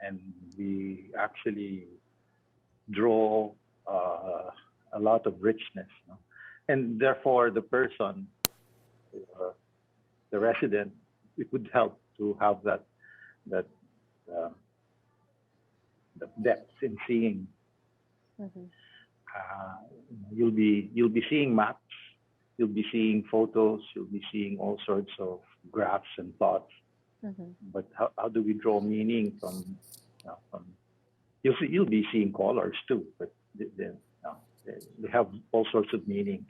and we actually draw uh, a lot of richness, and therefore the person, uh, the resident, it would help to have that uh, the depth in seeing. Mm-hmm. You'll be seeing maps, you'll be seeing photos, you'll be seeing all sorts of graphs and plots. Mm-hmm. But how do we draw meaning from you'll be seeing colors too, but they have all sorts of meanings.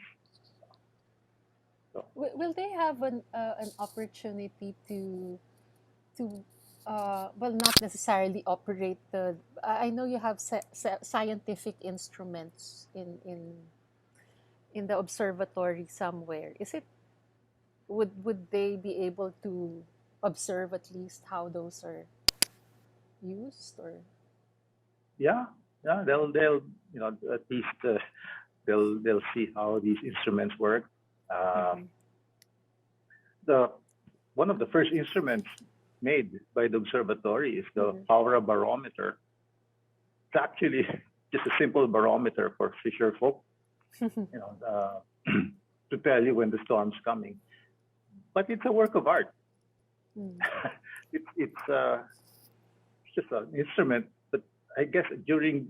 So Will they have an opportunity to well, not necessarily operate the I know you have scientific instruments in the observatory somewhere. Is it would they be able to observe at least how those are used or yeah, they'll at least they'll see how these instruments work. Uh, mm-hmm. one of the first instruments made by the observatory is the Power Barometer. It's actually just a simple barometer for fisher folk, to tell you when the storm's coming. But it's a work of art. It's just an instrument. But I guess during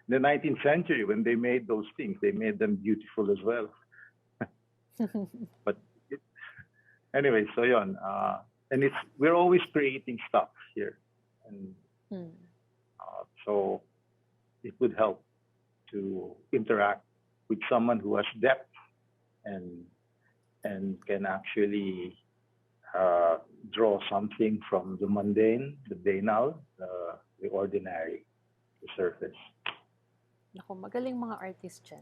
the 19th century, when they made those things, they made them beautiful as well. But anyway, so yon, and we're always creating stuff here, and so it would help to interact with someone who has depth and can actually draw something from the mundane, the banal, the ordinary, the surface. Naku, magaling mga artist dyan.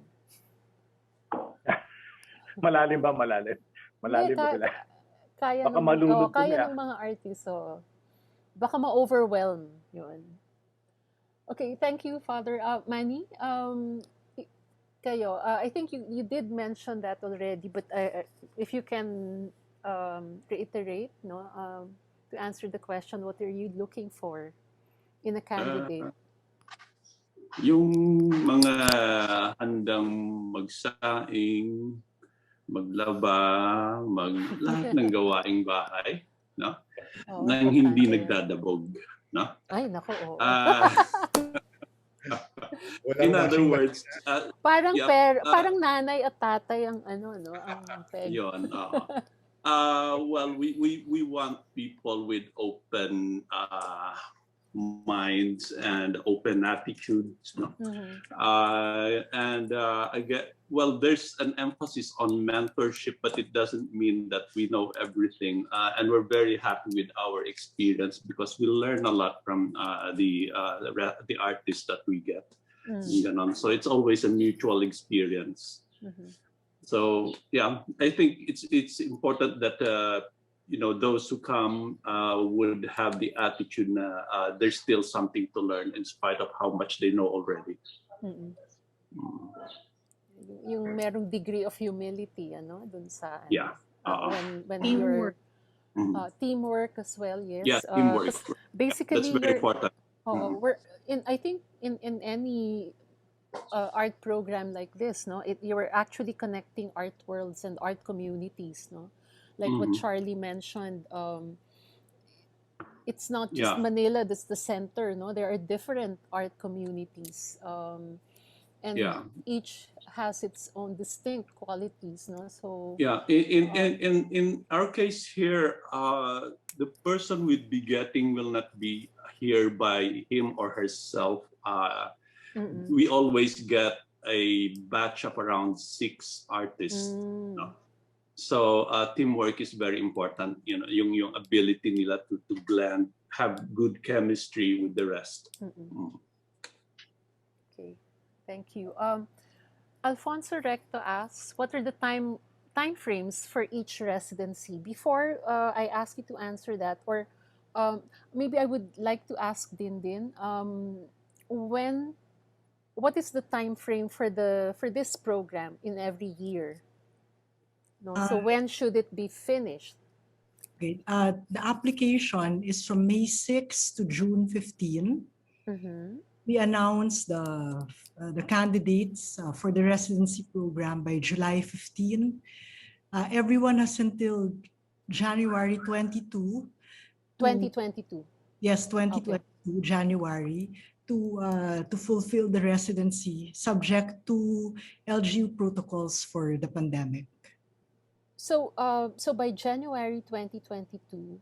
Malalim ba? Malalim? Malalim ba sila? Kaya Baka malulog kaya ng mga artist. So, baka ma-overwhelm yun. Okay, thank you, Father. Manny, kayo, I think you did mention that already, but if you can reiterate, no, to answer the question, what are you looking for in a candidate? Yung mga handang magsaing, maglaba, lahat ng gawaing bahay, no? Nang hindi nagdadabog, no? Ay, nako, oo. In other words, parang parang nanay at tatay ang ang peg. Yun. Well, we want people with open minds and open attitudes, no? And I get, well, there's an emphasis on mentorship, but it doesn't mean that we know everything. And we're very happy with our experience because we learn a lot from the artists that we get. So it's always a mutual experience. So yeah, I think it's important that those who come would have the attitude there's still something to learn in spite of how much they know already. Yung merong degree of humility, dun sa when teamwork. Teamwork as well, yes. Yeah, teamwork. Basically, that's very important. We're I think in any art program like this, you're actually connecting art worlds and art communities, like what Charlie mentioned. It's not just Manila that's the center, there are different art communities, and each has its own distinct qualities, so in our case here, the person we'd be getting will not be here by him or herself. We always get a batch of around 6 artists. So teamwork is very important. Yung ability nila to blend, have good chemistry with the rest. Okay, thank you. Alfonso Recto asks, what are the time frames for each residency? Before I ask you to answer that, or maybe I would like to ask Dindin, what is the time frame for this program in every year? So when should it be finished? Okay. The application is from May 6 to June 15. We announced the candidates for the residency program by July 15. Everyone has until January 22. 2022. Yes, 2022 January to fulfill the residency subject to LGU protocols for the pandemic. So by January 2022,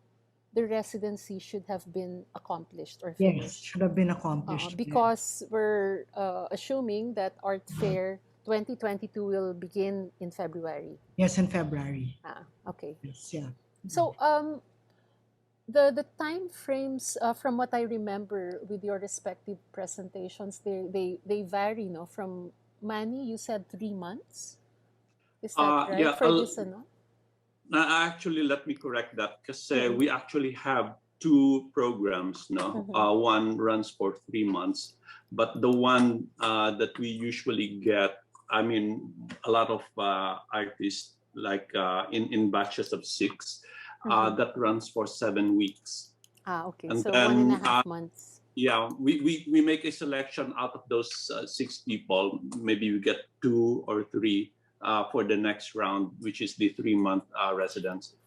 the residency should have been accomplished or finished. Yes, should have been accomplished. Because we're assuming that Art Fair 2022 will begin in February. Yes, in February. Okay. Yes, yeah. So the time frames, from what I remember with your respective presentations, they vary, from Manny, you said 3 months. Is that right? For this, actually, let me correct that because we actually have 2 programs. One runs for 3 months, but the one that we usually get, I mean, a lot of artists like in batches of 6. Mhm. That runs for 7 weeks. Okay. And So then, 1.5 months. yeah, we make a selection out of those 6 people. Maybe we get 2 or 3 for the next round, which is the 3-month residency.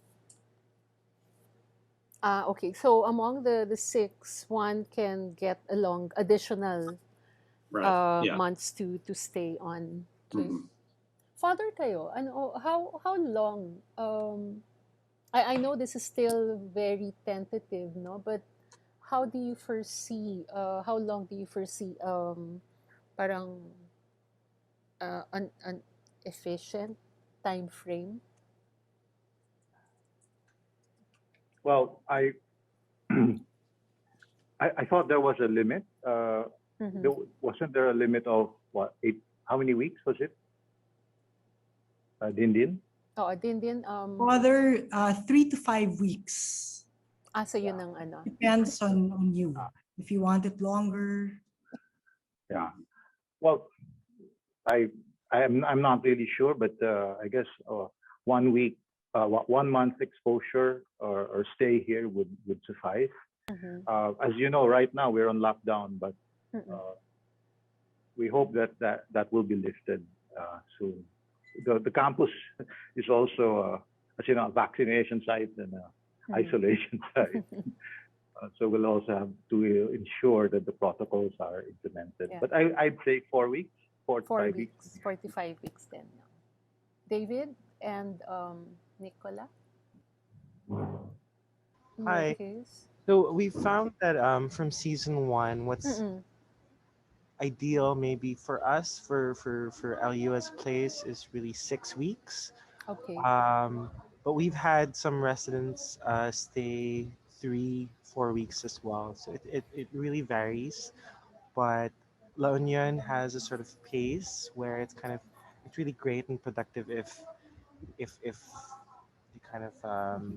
Okay. So among the 6, one can get along additional Right. Yeah. months to stay on. Okay. Mhm. Father kayo, how long? I know this is still very tentative, no? But how do you foresee? How long do you foresee? Parang an efficient time frame. Well, I thought there was a limit. Mhm. Wasn't there a limit of what, 8? How many weeks was it? Din? Oo, din. Father, 3 to 5 weeks. So yun ang ano. Depends on you. If you want it longer. Yeah. Well, I'm not really sure, but I guess 1 week, 1 month exposure or stay here would suffice. Mhm. As you know, right now we're on lockdown, but we hope that will be lifted soon. The campus is also, as you know, a vaccination site and isolation site. So we'll also have to ensure that the protocols are implemented. Yeah. But I'd say 4 weeks, 4 to 5 weeks. 4 to 5 weeks then. David and Nicola? In your Hi. case? So we found that from season 1, what's ideal maybe for us for LU as a place is really 6 weeks. Okay. But we've had some residents stay 3-4 weeks as well. So it really varies. But La Union has a sort of pace where it's really great and productive if you kind of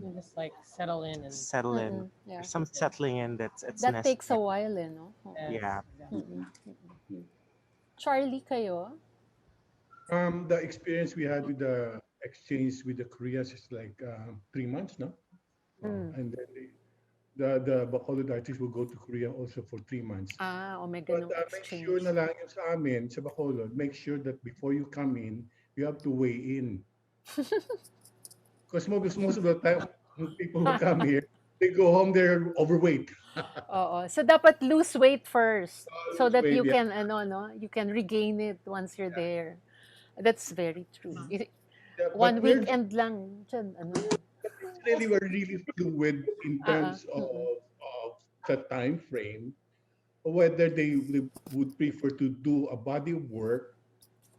You just like settle in and settle in. Yeah. There's some settling in that's That takes a necessary. while, no? Yeah. Charlie kayo? The experience we had with the exchange with the Koreans is like 3 months, no? And then the Bacolod artists will go to Korea also for 3 months. Omega But make sure na lang yung sa amin, sa Bacolod, make sure that before you come in, you have to weigh in. Because most of the time, when people who come here, they go home, they're overweight. So dapat lose weight first so Lose that weight, you yeah. can you can regain it once you're there. That's very true. Yeah, One but we're weekend lang dyan, it's we're really fluid in terms of the time frame, whether they would prefer to do a body of work.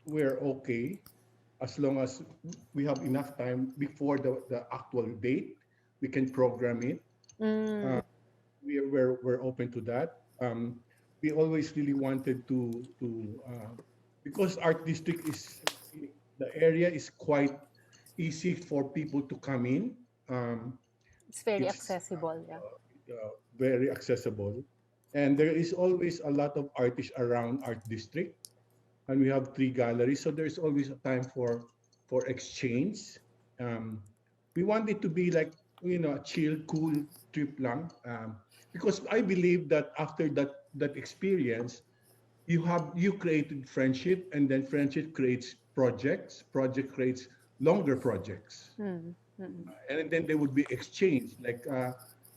We're okay as long as we have enough time before the actual date. We can program it. We're open to that. We always really wanted to because art district is the area is quite easy for people to come in. It's very It's accessible, yeah. very accessible, and there is always a lot of artists around art district, and we have 3 galleries, so there's always a time for exchange. We want it to be like a chill, cool trip lang, because I believe that after that experience, you created friendship, and then friendship creates projects. Project creates longer projects, and then there would be exchange. Like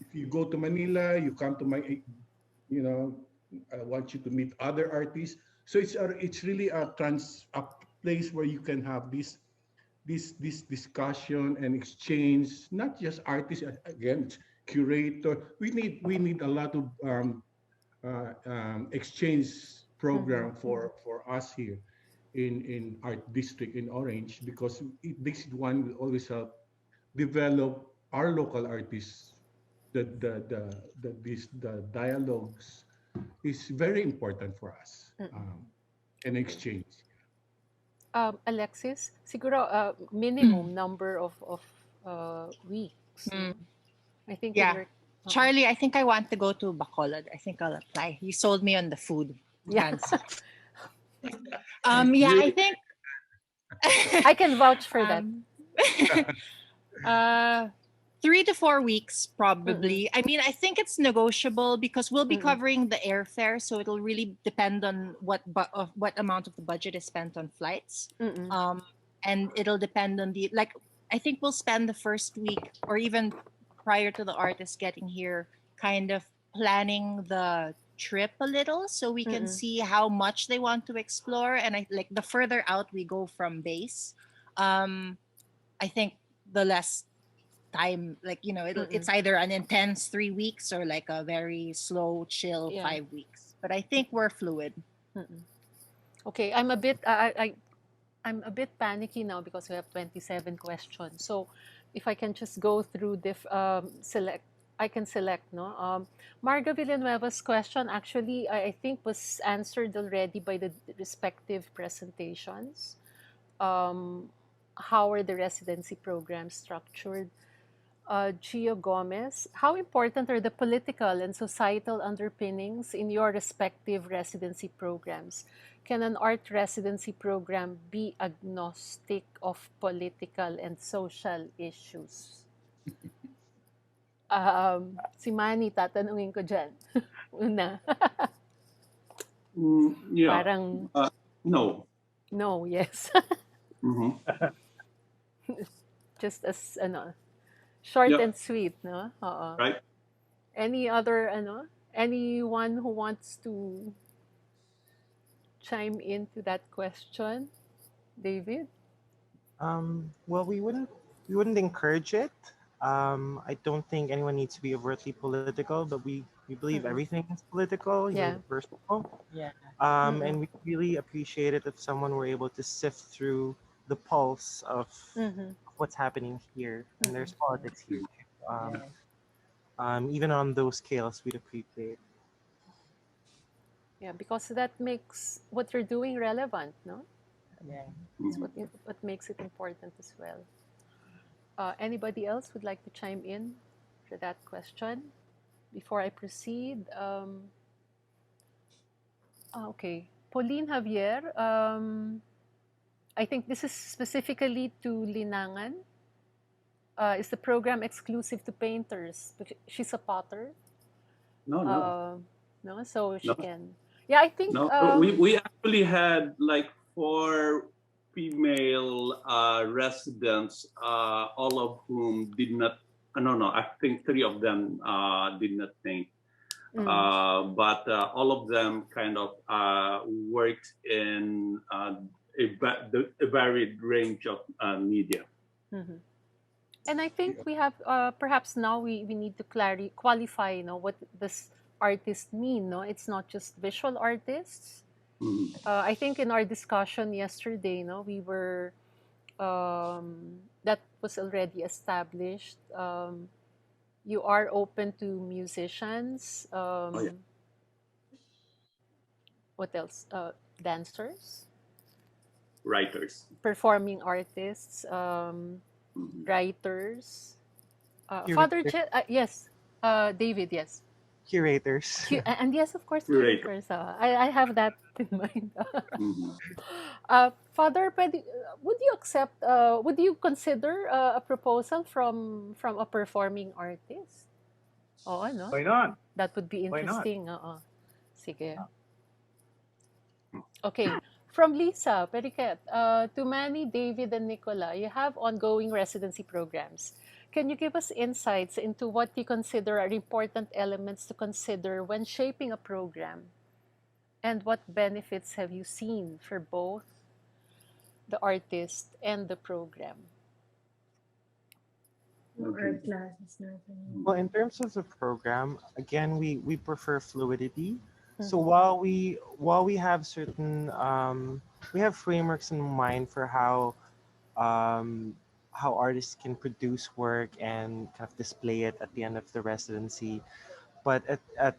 if you go to Manila, you come to my, I want you to meet other artists. So it's really a place where you can have this discussion and exchange. Not just artists, again, it's curator. We need a lot of exchange program for us here in art district in Orange, because this one will always help develop our local artists. The dialogues is very important for us, and exchange. Alexis, siguro minimum number of weeks. I think in Yeah. your Charlie, I think I want to go to Bacolod. I think I'll apply. You sold me on the food. Yeah. Yeah, I think I can vouch for that. 3 to 4 weeks, probably. I mean, I think it's negotiable because we'll be Mm-mm. covering the airfare, so it'll really depend on what amount of the budget is spent on flights. Mm-mm. And it'll depend on the, like, I think we'll spend the first week or even prior to the artist getting here, kind of planning the trip a little so we can Mm-mm. see how much they want to explore. And I like the further out we go from base, I think the less time, like, you know, it's either an intense 3 weeks or like a very slow chill Yeah. 5 weeks, but I think we're fluid. Mm-mm. Okay, I'm a bit panicky now because we have 27 questions. So if I can just go through select, I can select, no? Marga Villanueva's question actually, I think was answered already by the respective presentations. How are the residency programs structured? Gio Gomez, how important are the political and societal underpinnings in your respective residency programs? Can an art residency program be agnostic of political and social issues? Si Manny, tatanungin ko dyan. Una. Yeah. Parang No. no, yes. Mhm. Just as short Yeah. and sweet, no? Oo. Right. Any other anyone who wants to chime into that question? David? Well, we wouldn't encourage it. I don't think anyone needs to be overtly political, but we believe everything is political, Yeah. personal. Yeah. And we really appreciate it if someone were able to sift through the pulse of what's happening here, and there's politics here. Even on those scales, we'd appreciate. Yeah, because that makes what you're doing relevant, no? Yeah. That's what makes it important as well. Anybody else would like to chime in for that question before I proceed? Okay, Pauline Javier. I think this is specifically to Linangan. Is the program exclusive to painters? She's a potter. No. No, so she No. can. Yeah, I think. No, we actually had like 4 female residents, all of whom did not. No, I think 3 of them did not paint, but all of them kind of worked in a varied range of media. And I think we have perhaps now we need to qualify, what does artist mean. No, it's not just visual artists. I think in our discussion yesterday, we were that was already established. You are open to musicians. What else? Dancers, writers, performing artists, writers. Father Jett, yes. David, yes. Curators. And yes, of course, curators. I have that in mind. Father, would you accept? Would you consider a proposal from a performing artist? Oh, no. Why not? That would be interesting. Sige. Okay. From Lisa Periquet, to Manny, David, and Nicola, you have ongoing residency programs. Can you give us insights into what you consider are important elements to consider when shaping a program? And what benefits have you seen for both the artist and the program? Well, in terms of the program, again, we prefer fluidity. So while we have certain we have frameworks in mind for how artists can produce work and kind of display it at the end of the residency, but at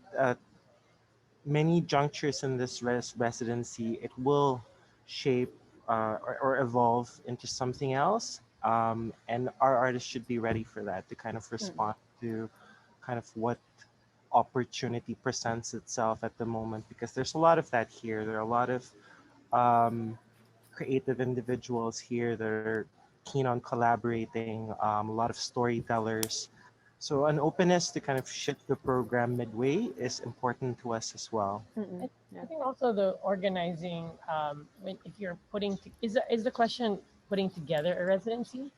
many junctures in this residency, it will shape or evolve into something else, and our artists should be ready for that to kind of respond to kind of what opportunity presents itself at the moment, because there's a lot of that here. There are a lot of creative individuals here that are keen on collaborating, a lot of storytellers. So an openness to kind of shift the program midway is important to us as well. Mm-mm. I, Yeah. I think also the organizing, when if you're putting to, is the question putting together a residency?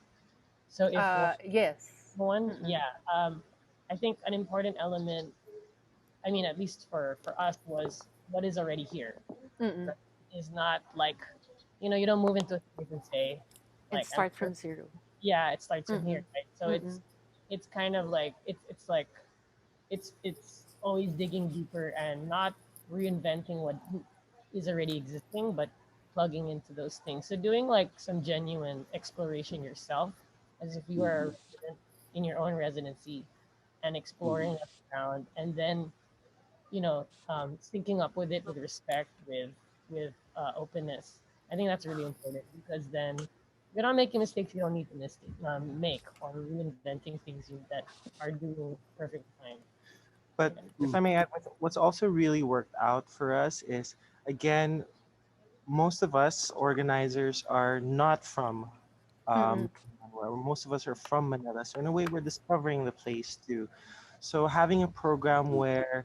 So if Yes. one, Mm-mm. yeah, I think an important element, I mean, at least for us, was what is already here. Mm-mm. Right? Is not like, you don't move into a space and say, And like, I'm start from zero. yeah, it starts from here, Mm-mm. right? So Mm-mm. it's kind of like it's like it's always digging deeper and not reinventing what is already existing, but plugging into those things. So doing like some genuine exploration yourself, as if you are a resident in your own residency, and exploring that around, and then syncing up with it with respect, with openness. I think that's really important, because then you're not making mistakes you don't need to make, or reinventing things that are doing perfectly fine. But if I may add, what's also really worked out for us is, again, most of us organizers are not from Mm-mm. Manila. Most of us are from Manila. So in a way, we're discovering the place too. So having a program where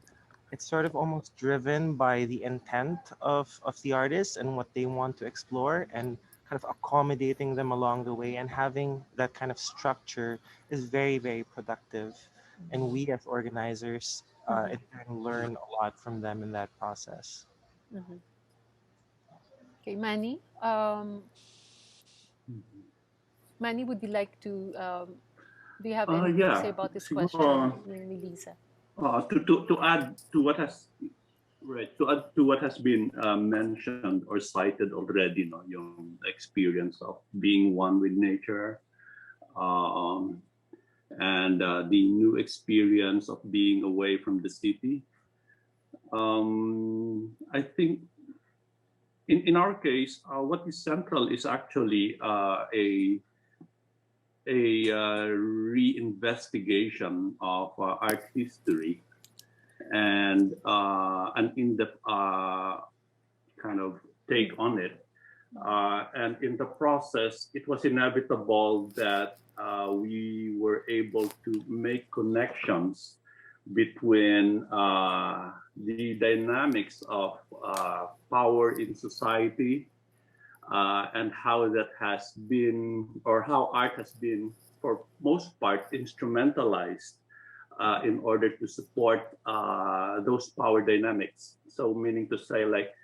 it's sort of almost driven by the intent of the artist and what they want to explore, and kind of accommodating them along the way, and having that kind of structure is very, very productive. And we as organizers Mm-hmm. in turn learn a lot from them in that process. Mm-hmm. Okay, Manny. Manny, would you like to? Do you have anything to say Yeah, about this question, siguro, Melissa? to add to what has to add to what has been mentioned or cited already, no, yung experience of being one with nature, um, and the new experience of being away from the city. I think in our case, what is central is actually a reinvestigation of art history, and an in-depth kind of take on it. And in the process, it was inevitable that we were able to make connections between the dynamics of power in society, and how that has been, or how art has been, for most part, instrumentalized in order to support those power dynamics. So, meaning to say, like,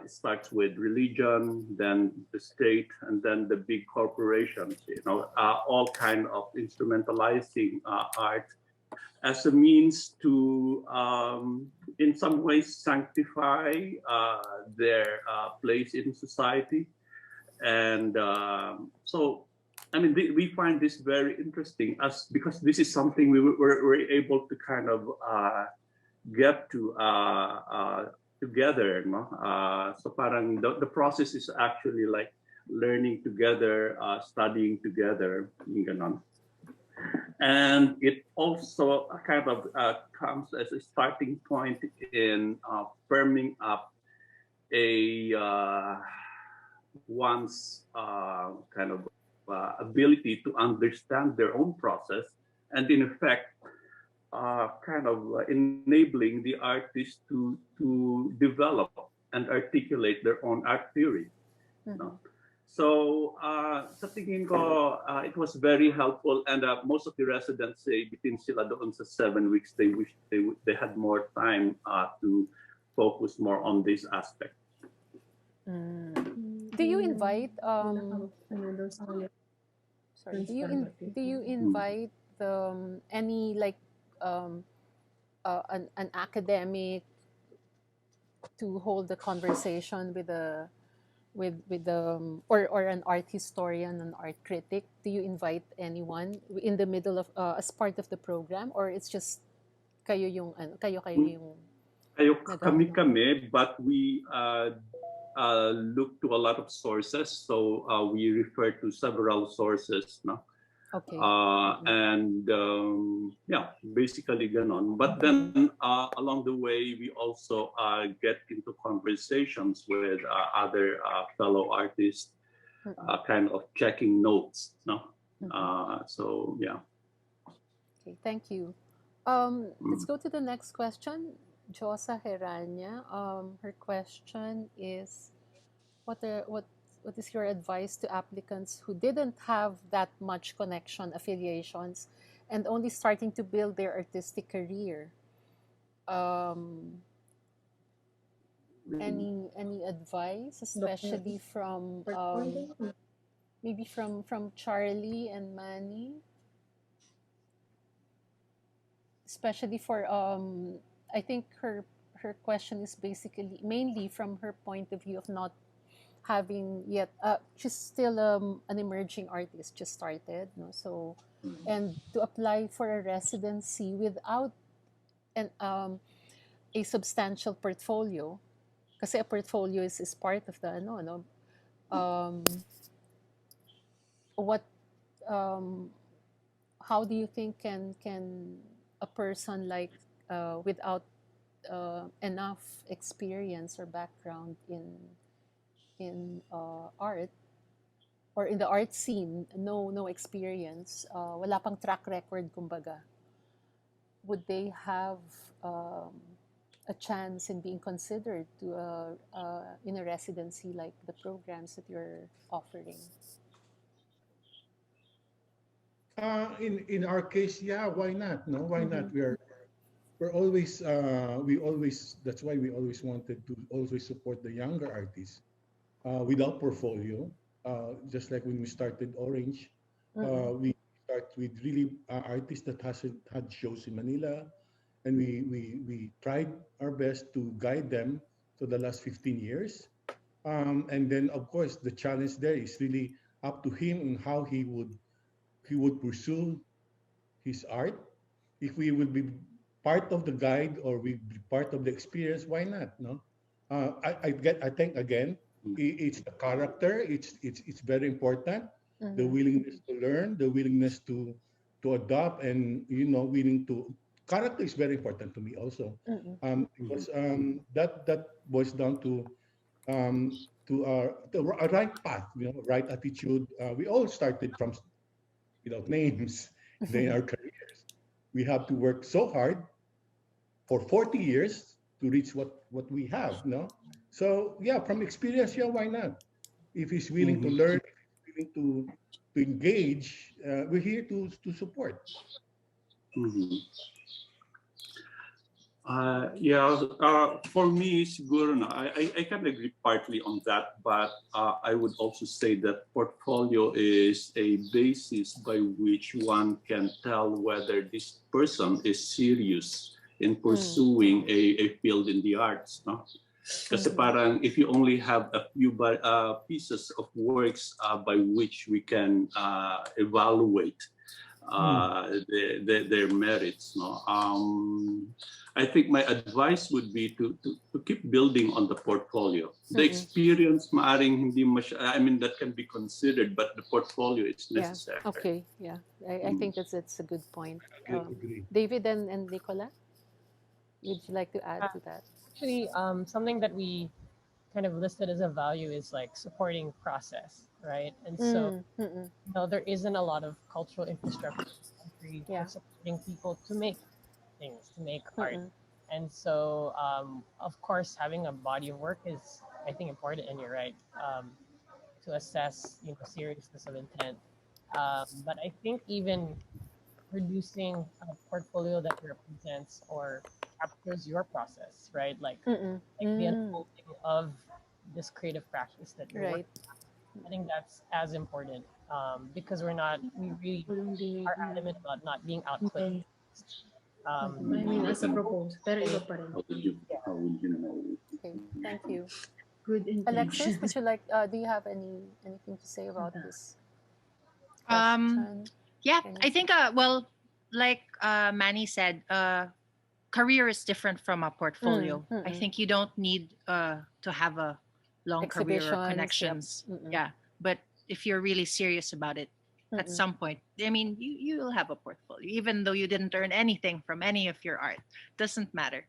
it starts with religion, then the state, and then the big corporations. All kind of instrumentalizing art as a means to, in some ways, sanctify their place in society. And so, I mean, we find this very interesting, because this is something we're able to kind of get to together. No? So parang the process is actually like learning together, studying together, yung ganon. And it also kind of comes as a starting point in firming up a one's kind of ability to understand their own process, and in effect, kind of enabling the artist to develop and articulate their own art theory. No? So sa tingin ko, it was very helpful, and most of the residents say between sila doon sa 7 weeks, they wish they had more time to focus more on this aspect. Do you invite sorry, do you invite any, like, an academic to hold the conversation with the or an art historian, an art critic? Do you invite anyone in the middle of as part of the program, or it's just kayo yung kayo yung Kami, but we look to a lot of sources, so we refer to several sources, no? Okay. And yeah, basically ganon. But then along the way, we also get into conversations with other fellow artists, kind of checking notes, no? So yeah. Okay, thank you. Let's go to the next question. Josa Herrera. Her question is, what is your advice to applicants who didn't have that much connection, affiliations, and only starting to build their artistic career? Any advice, especially from maybe from Charlie and Manny, especially for I think her question is basically mainly from her point of view of not having yet she's still an emerging artist, just started, no? So and to apply for a residency without an a substantial portfolio, kasi a portfolio is part of the what how do you think can a person like without enough experience or background in art or in the art scene, no experience, wala pang track record kumbaga, would they have a chance in being considered to in a residency like the programs that you're offering? In our case, yeah, why not? No, why not? We're always we always that's why we always wanted to always support the younger artists without portfolio. Just like when we started Orange, we start with really artists that hasn't had shows in Manila, and we tried our best to guide them for the last 15 years. And then of course the challenge there is really up to him and how he would pursue his art. If we would be part of the guide or we be part of the experience, why not? No, I think again, it's the character. It's very important. The willingness to learn, the willingness to adopt, and willing to character is very important to me also. Because that boils down to a right path, right attitude. We all started from without names in our careers. We have to work so hard for 40 years to reach what we have, no? So yeah, from experience, yeah, why not? If he's willing to learn, if he's willing to engage, we're here to support. For me, siguro na, I can agree partly on that, but I would also say that portfolio is a basis by which one can tell whether this person is serious in pursuing a field in the arts. No? Kasi parang if you only have a few pieces of works by which we can evaluate their merits. No? I think my advice would be to keep building on the portfolio. The experience, maaring hindi I mean, that can be considered, but the portfolio is necessary. Yeah. Okay, yeah. I think that's a good point. David and Nicola, would you like to add to that? Actually, something that we kind of listed as a value is like supporting process, right? And so, there isn't a lot of cultural infrastructure in the country for supporting people to make things, to make art. And so, of course, having a body of work is, I think, important, and you're right, to assess, seriousness of intent. But I think even producing a portfolio that represents or captures your process, right? Like the unfolding of this creative practice that you're working on. I think that's as important because we really are adamant about not being output. I mean, as a proposed, pero iba pa rin. Okay, thank you. Good intention. Alexis, would you like? Do you have anything to say about this question? Yeah, I think. Well, like Manny said, career is different from a portfolio. I think you don't need to have a long career or connections. Yeah, but if you're really serious about it, at some point, I mean, you'll have a portfolio, even though you didn't earn anything from any of your art. Doesn't matter.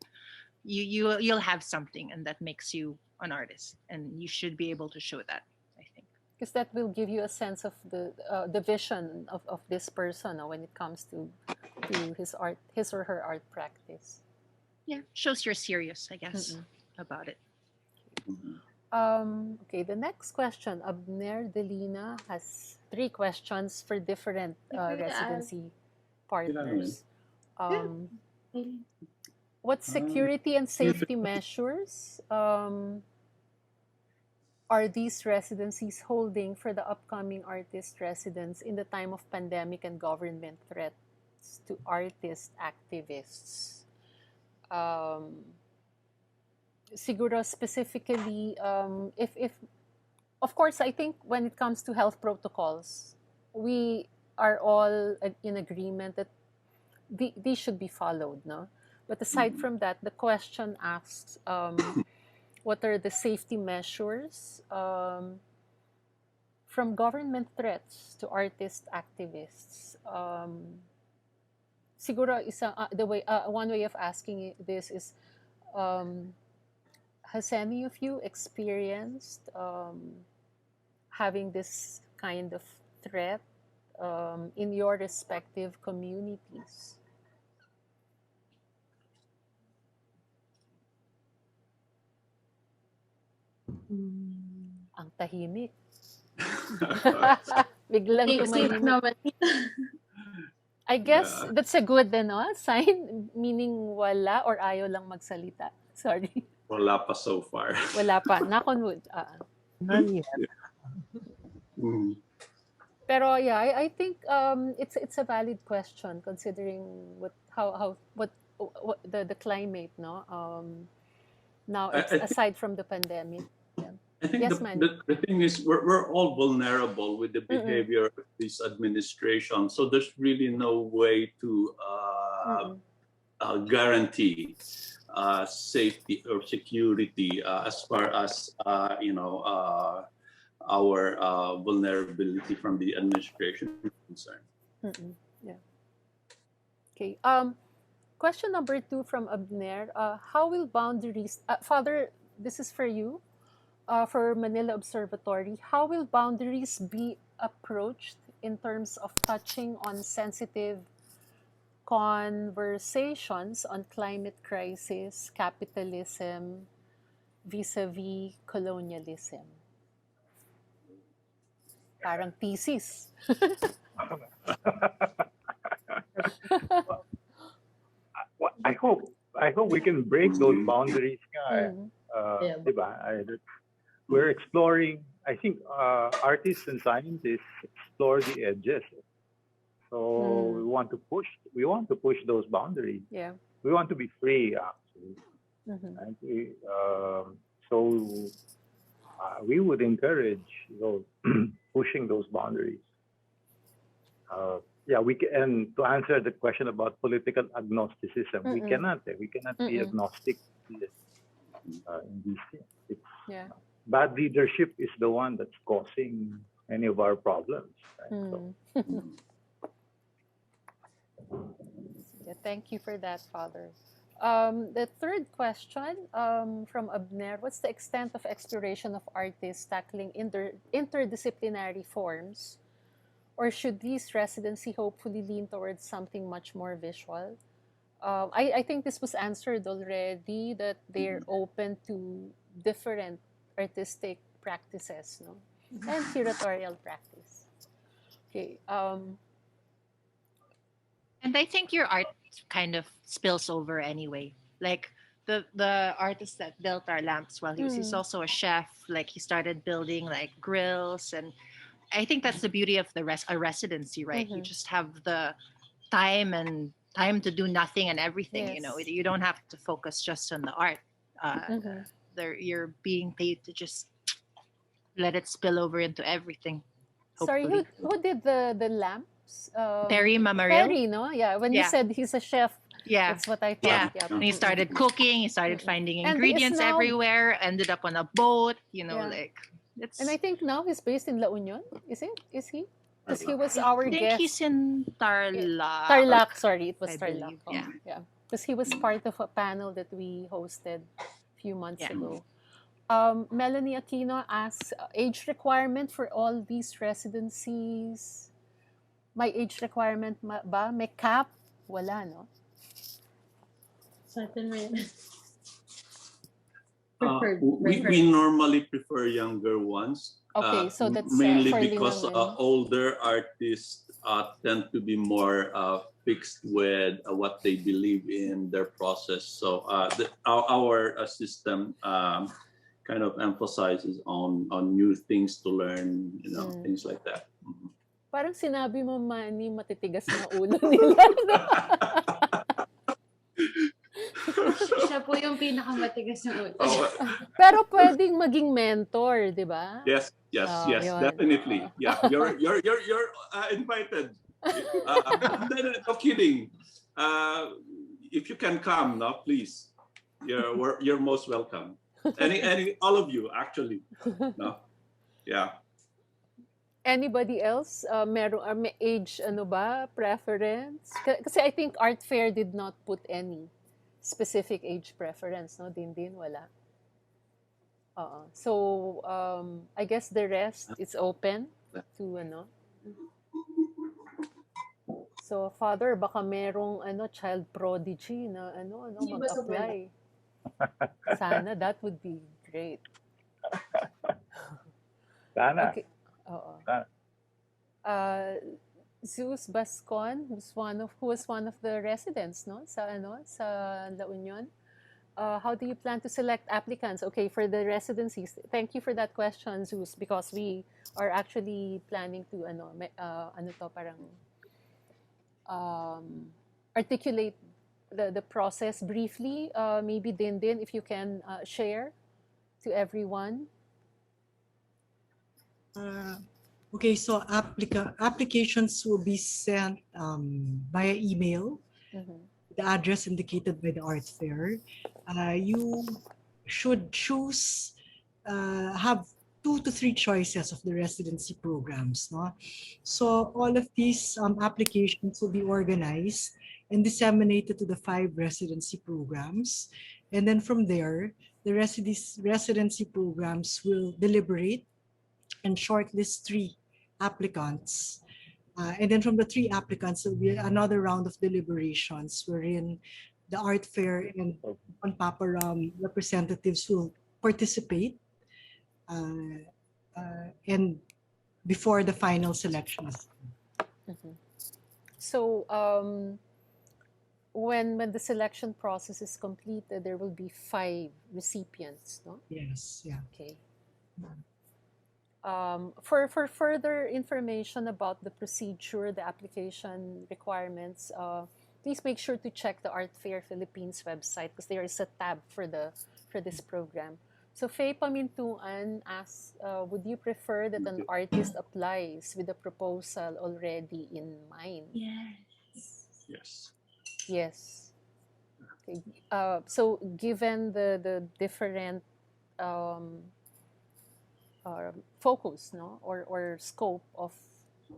You'll have something, and that makes you an artist, and you should be able to show that, I think. because that will give you a sense of the vision of this person when it comes to his or her art practice. Yeah, shows you're serious, I guess, about it. Okay, the next question. Abner Delina has 3 questions for different residency partners. What security and safety measures are these residencies holding for the upcoming artist residents in the time of pandemic and government threats to artist activists? Siguro specifically, if of course, I think when it comes to health protocols, we are all in agreement that these should be followed, no? But aside from that, the question asks, what are the safety measures from government threats to artist activists? Siguro one way of asking this is, has any of you experienced having this kind of threat in your respective communities? Ang tahimik. Biglang Safe tumahimik. naman. I guess that's a good sign, meaning wala or ayaw lang magsalita. Sorry. Wala pa so far. Wala pa. Knock on wood. Not yet. Pero yeah, I think it's a valid question considering what the climate, no? Now aside from the pandemic. Yeah. I think Yes, Manny. the thing is we're all vulnerable with the behavior of this administration. So there's really no way to guarantee safety or security as far as our vulnerability from the administration is concerned. Yeah. Okay. Question number 2 from Abner. How will boundaries, Father, this is for you, for Manila Observatory, how will boundaries be approached in terms of touching on sensitive conversations on climate crisis, capitalism, vis-a-vis colonialism? Parang thesis. I hope we can break those boundaries. Diba? We're exploring. I think artists and scientists explore the edges. So we want to push those boundaries. Yeah. We want to be free, actually. And we would encourage pushing those boundaries. We can. And to answer the question about political agnosticism, we cannot be agnostic in these things. Bad leadership is the one that's causing any of our problems. Right? Yeah, thank you for that, Father. The third question from Abner: what's the extent of exploration of artists tackling interdisciplinary forms? Or should these residency hopefully lean towards something much more visual? I think this was answered already, that they're open to different artistic practices, no? And curatorial practice. Okay. And I think your art kind of spills over anyway. Like the artist that built our lamps while he's also a chef. Like he started building like grills, and I think that's the beauty of a residency, right? You just have the time to do nothing and everything. Yes. You know, you don't have to focus just on the art. You're being paid to just let it spill over into everything. Sorry, Hopefully. who did the lamps? Perry Mamaril. Perry, no? Yeah, when you said he's a chef, that's what I thought. Yeah. And he started cooking, he started finding And ingredients now, everywhere, ended up on a boat, like it's. And I think now he's based in La Union, is it? Is he? Because he was our guest. I think he's in Tarlac. Tarlac, sorry, it was I Tarlac. believe, Yeah. Because he was part of a panel that we hosted a few months ago. Melanie Aquino asks, age requirement for all these residencies. May age requirement ba? May cap? Wala, no? Sa atin may We normally prefer younger ones. Okay, so that's mainly for because linangan. older artists tend to be more fixed with what they believe in their process. So our system kind of emphasizes on new things to learn, things like that. Mm-hmm. Parang sinabi mo, Manny, matitigas na ulo nila. Siya po yung pinakamatigas ng ulo. Pero pwedeng maging mentor, di ba? Yes, yun. definitely. Yeah, you're invited. No kidding. If you can come, no, please. You're most welcome. Any all of you actually. No, yeah. Anybody else? May age preference? Kasi I think Art Fair did not put any specific age preference, no? Din wala. So I guess the rest is open to So Father, baka merong child prodigy na mag-apply. Sana that would be great. Sana. Okay. Zeus Bascon, who was one of the residents, no, sa La Union. How do you plan to select applicants? Okay, for the residencies. Thank you for that question, Zeus, because we are actually planning to articulate the process briefly. Maybe Din, if you can share to everyone. Okay, so applications will be sent via email. Mm-hmm. The address indicated by the Art Fair. You should choose, have 2 to 3 choices of the residency programs. No? So all of these applications will be organized and disseminated to the 5 residency programs. And then from there, the residency programs will deliberate and shortlist 3 applicants. And then from the 3 applicants, there will be another round of deliberations wherein the Art Fair and Papa Ram representatives will participate and before the final selection. Mm-hmm. So when the selection process is completed, there will be 5 recipients, no? Yes, yeah. Okay. For further information about the procedure, the application requirements, please make sure to check the Art Fair Philippines website because there is a tab for this program. So Faye Pamintuan asks, would you prefer that an artist applies with a proposal already in mind? Yes. Yes. Okay. So given the different focus, no, or scope of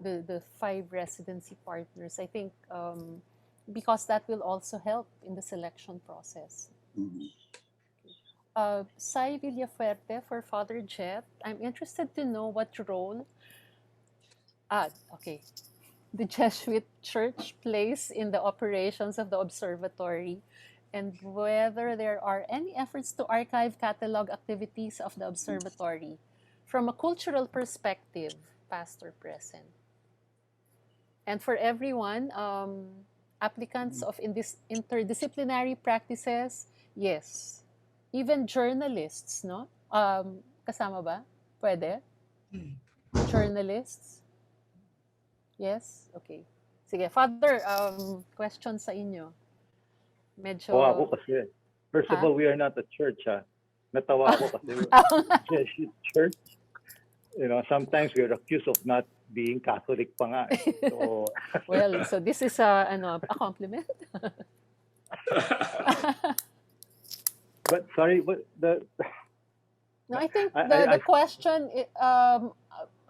the 5 residency partners, I think because that will also help in the selection process. Mm-hmm. Sai Villafuerte for Father Jett, I'm interested to know what role the Jesuit Church plays in the operations of the observatory and whether there are any efforts to archive catalog activities of the observatory from a cultural perspective, past or present. And for everyone, applicants of interdisciplinary practices, yes. Even journalists, no? Kasama ba? Pwede? Journalists? Yes? Okay. Sige, Father, question sa inyo. Medyo... Ako kasi. First of all, we are not a church, ha? Natawa ako kasi Jesuit church. You know, sometimes we're accused of not being Catholic pa nga. So... Well, so this is a compliment. But sorry, what the... No, I think the question,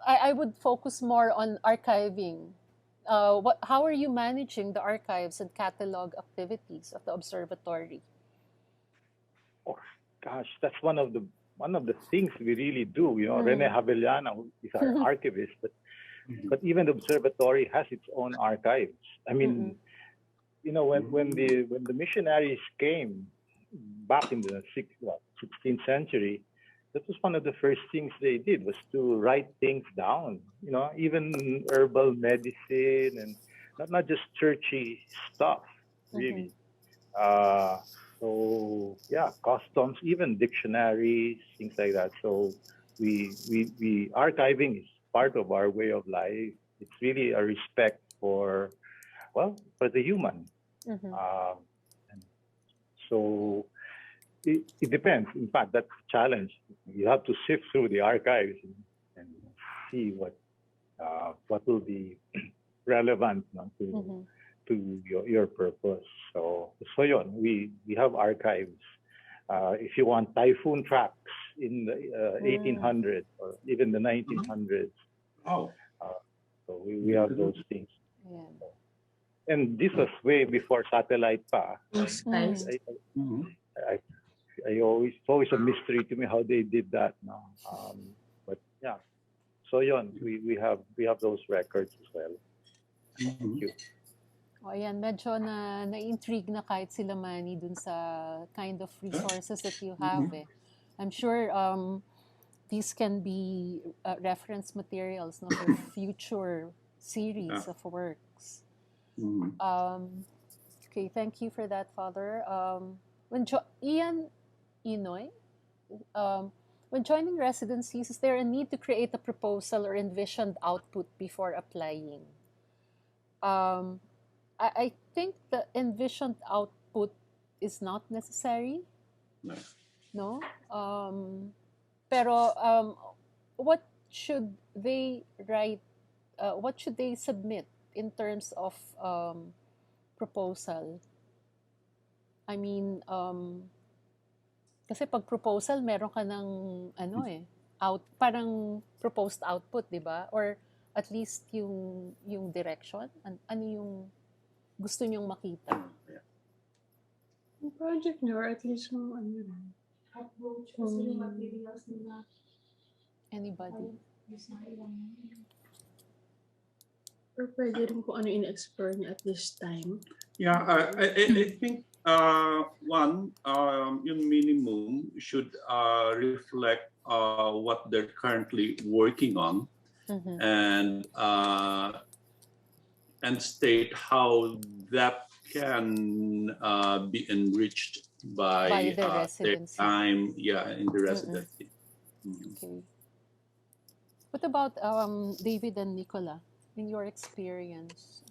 I would focus more on archiving. How are you managing the archives and catalog activities of the observatory? Oh, gosh, that's one of the one of the things we really do. You know, Rene Havellana, who is our archivist, but even the observatory has its own archives. I mean, you know, when the missionaries came back in the 16th century, that was one of the first things they did, was to write things down. You know, even herbal medicine and not just churchy stuff, really. So yeah, customs, even dictionaries, things like that. So we archiving is part of our way of life. It's really a respect for the human. And so it depends. In fact, that's a challenge. You have to sift through the archives and see what will be relevant, no, to your purpose. So yun, we have archives. If you want typhoon tracks in the 1800s or even the 1900s, so we have those things. And this was way before satellite pa. It's always a mystery to me how they did that. No, but yeah. So yun, we have those records as well. Thank you. O ayan, medyo na-intrigue na kahit sila Manny dun sa kind of resources that you have eh. I'm sure these can be reference materials, no, for future series of works. Okay, thank you for that, Father. Ian Inoy, when joining residencies, is there a need to create a proposal or envisioned output before applying? I think the envisioned output is not necessary. No? Pero what should they write? What should they submit in terms of proposal? I mean, kasi pag proposal, meron ka ng parang proposed output, di ba? Or at least yung direction. Ano yung gusto nyong makita? Yung project nyo, or at least yung approach kasi yung materials nila. Anybody? Or pwede rin kung ano in-explore niya at this time. Yeah, I think one, yung minimum should reflect what they're currently working on, and state how that can be enriched by the their residency. time, in the residency. Okay. What about David and Nicola, in your experience?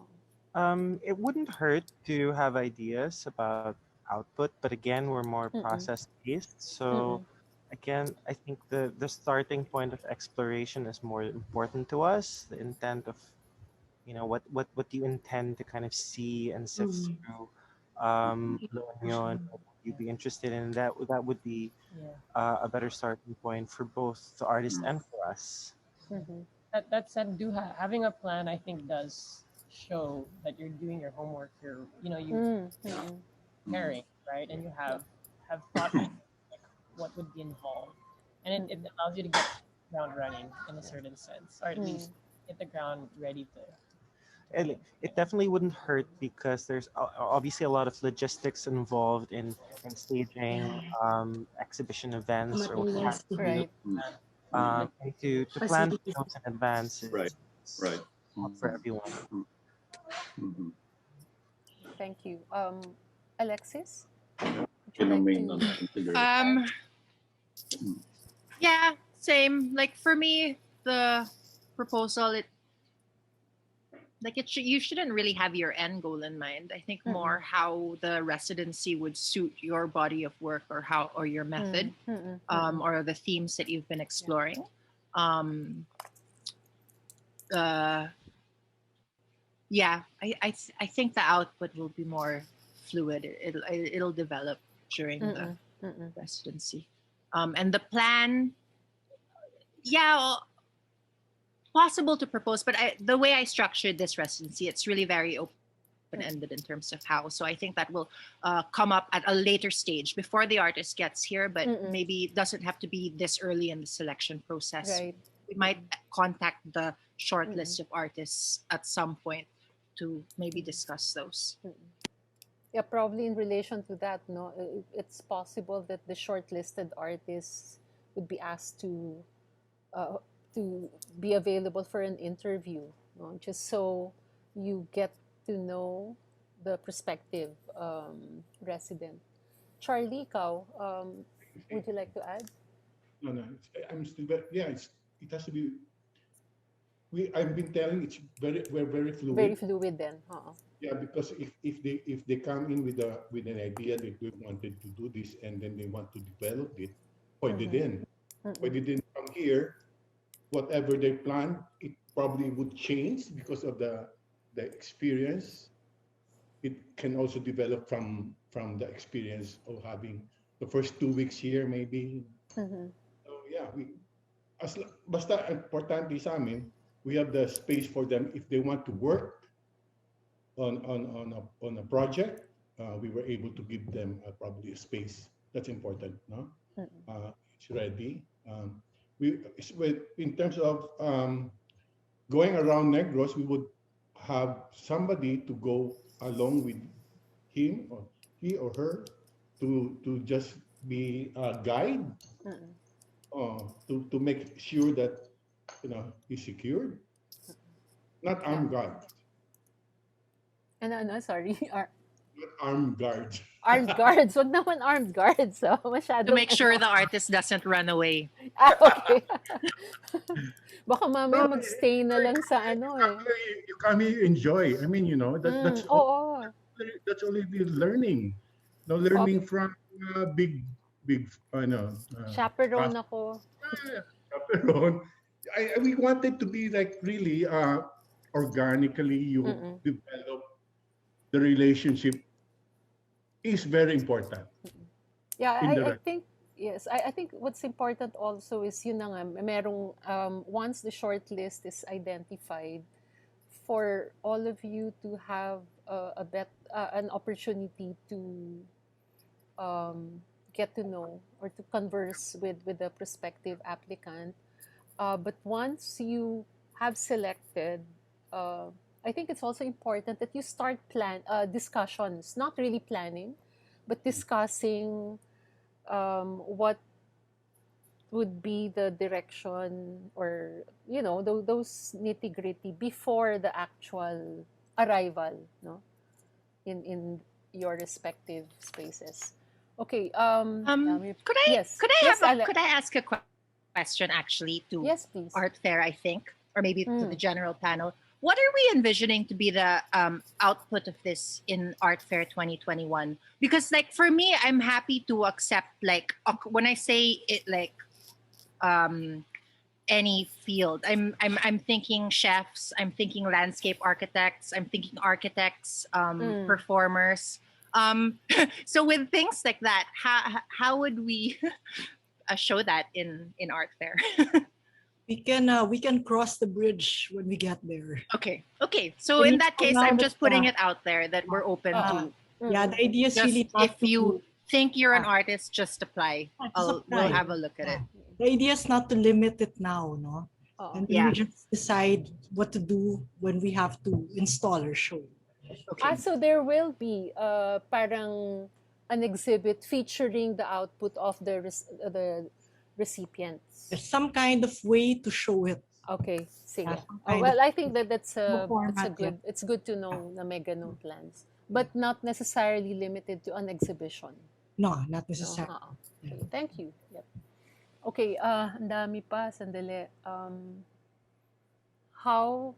It wouldn't hurt to have ideas about output, but again, we're more process-based. So again, I think the starting point of exploration is more important to us. The intent of, you know, what do you intend to kind of see and sift through? What would you be interested in? That would be a better starting point for both the artist and for us. That said, having a plan, I think, does show that you're doing your homework. You're preparing, right? And you have thought like what would be involved, and it allows you to get the ground running in a certain sense, or at least get the ground ready to. It definitely wouldn't hurt because there's obviously a lot of logistics involved in staging exhibition events or what have you. Right. To plan those in advance is Right. for everyone. Thank you. Alexis? Yeah, same. Like for me, the proposal, you shouldn't really have your end goal in mind. I think more how the residency would suit your body of work or your method, or the themes that you've been exploring. I think the output will be more fluid. It'll develop during the residency. And the plan, possible to propose, but the way I structured this residency, it's really very open-ended in terms of how. So I think that will come up at a later stage before the artist gets here, but maybe it doesn't have to be this early in the selection process. Right. We might contact the short list of artists at some point to maybe discuss those. Yeah, probably in relation to that, no, it's possible that the shortlisted artists would be asked to be available for an interview, no? Just so you get to know the prospective resident. Charlie, ikaw, would you like to add? No, I'm still, it has to be. I've been telling we're very fluid. Very fluid then, Yeah, because if they come in with an idea that they wanted to do this and then they want to develop it, pwede din. Pwede din from here, whatever they plan, it probably would change because of the experience. It can also develop from the experience of having the first 2 weeks here, maybe. So yeah, basta importante sa amin, we have the space for them if they want to work on a project. We were able to give them probably a space. That's important, no? It's ready. In terms of going around Negros, we would have somebody to go along with him or he or her to just be a guide, to make sure that he's secured, not armed guards. Ano, sorry. Not armed guards. Armed guards. Wag naman armed guards. So, masyado. To make sure the artist doesn't run away. Okay. Baka mamaya magstay na lang sa ano eh. You come here, enjoy. I mean, that's already learning. No learning from big chaperone ako. Chaperone. We wanted to be like really organically you develop the relationship is very important. Yeah, I think yes. I think what's important also is yun na nga, merong once the short list is identified, for all of you to have an opportunity to get to know or to converse with the prospective applicant. But once you have selected, I think it's also important that you start discussions, not really planning, but discussing what would be the direction or, those nitty-gritty before the actual arrival, no, in your respective spaces. Okay. Could I ask a question actually to yes, please. Art Fair, I think, or maybe to the general panel. What are we envisioning to be the output of this in Art Fair 2021? Because like for me, I'm happy to accept when I say it any field. I'm thinking chefs, I'm thinking landscape architects, I'm thinking architects, performers. So with things like that, how would we show that in Art Fair? We can cross the bridge when we get there. Okay. So in that case, I'm just putting it out there that we're open to. Yeah, the idea is just really if you think you're an artist, just apply. We'll have a look at it. The idea is not to limit it now, no? And then we just decide what to do when we have to install or show. Okay. So there will be parang an exhibit featuring the output of the recipients. There's some kind of way to show it. Okay, sige. Well, I think that's a good. It's good to know na may ganung plans, but not necessarily limited to an exhibition. No, not necessarily. No, okay, thank you. Yep. Okay, ang dami pa, sandali. How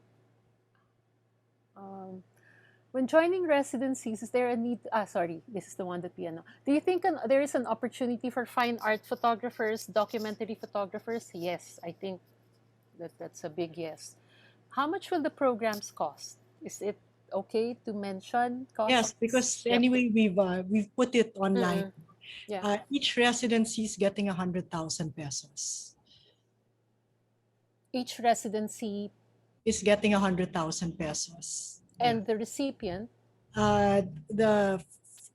when joining residencies, is there a need? Sorry, this is the one that we know. Do you think there is an opportunity for fine art photographers, documentary photographers? Yes, I think that's a big yes. How much will the programs cost? Is it okay to mention cost? Yes, because anyway we've put it online. Yeah. Each residency is getting 100,000 pesos. Each residency is getting 100,000 pesos. And the recipient? the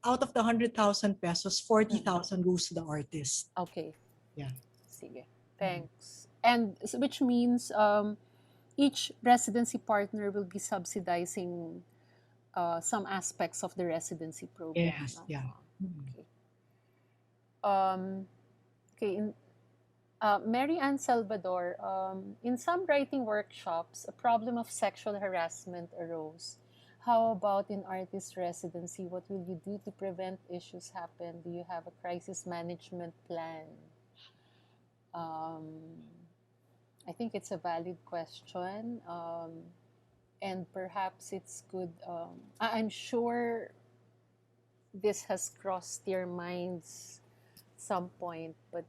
out of the 100,000 pesos, 40,000 goes to the artist. Okay. Yeah. Sige. Thanks. And which means each residency partner will be subsidizing some aspects of the residency program. Yes. No? Yeah. Okay. Okay. Mary Ann Salvador, in some writing workshops, a problem of sexual harassment arose. How about in artist residency? What will you do to prevent issues happen? Do you have a crisis management plan? I think it's a valid question. And perhaps it's good. I'm sure this has crossed your minds some point, but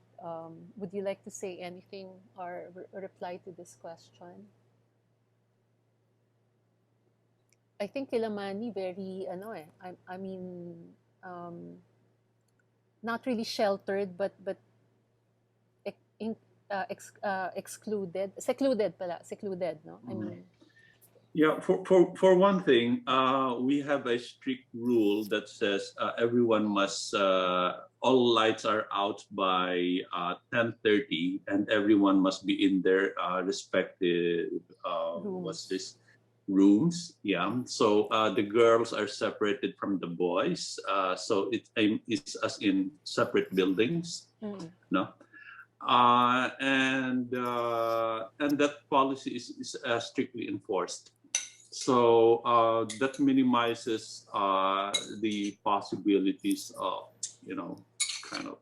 would you like to say anything or reply to this question? I think kila Manny very I mean not really sheltered but secluded, no? I mean, yeah, for one thing, we have a strict rule that says everyone must all lights are out by 10:30 and everyone must be in their respective what's this rooms. Yeah, so the girls are separated from the boys, so it's as in separate buildings. No, and that policy is strictly enforced. So that minimizes the possibilities of kind of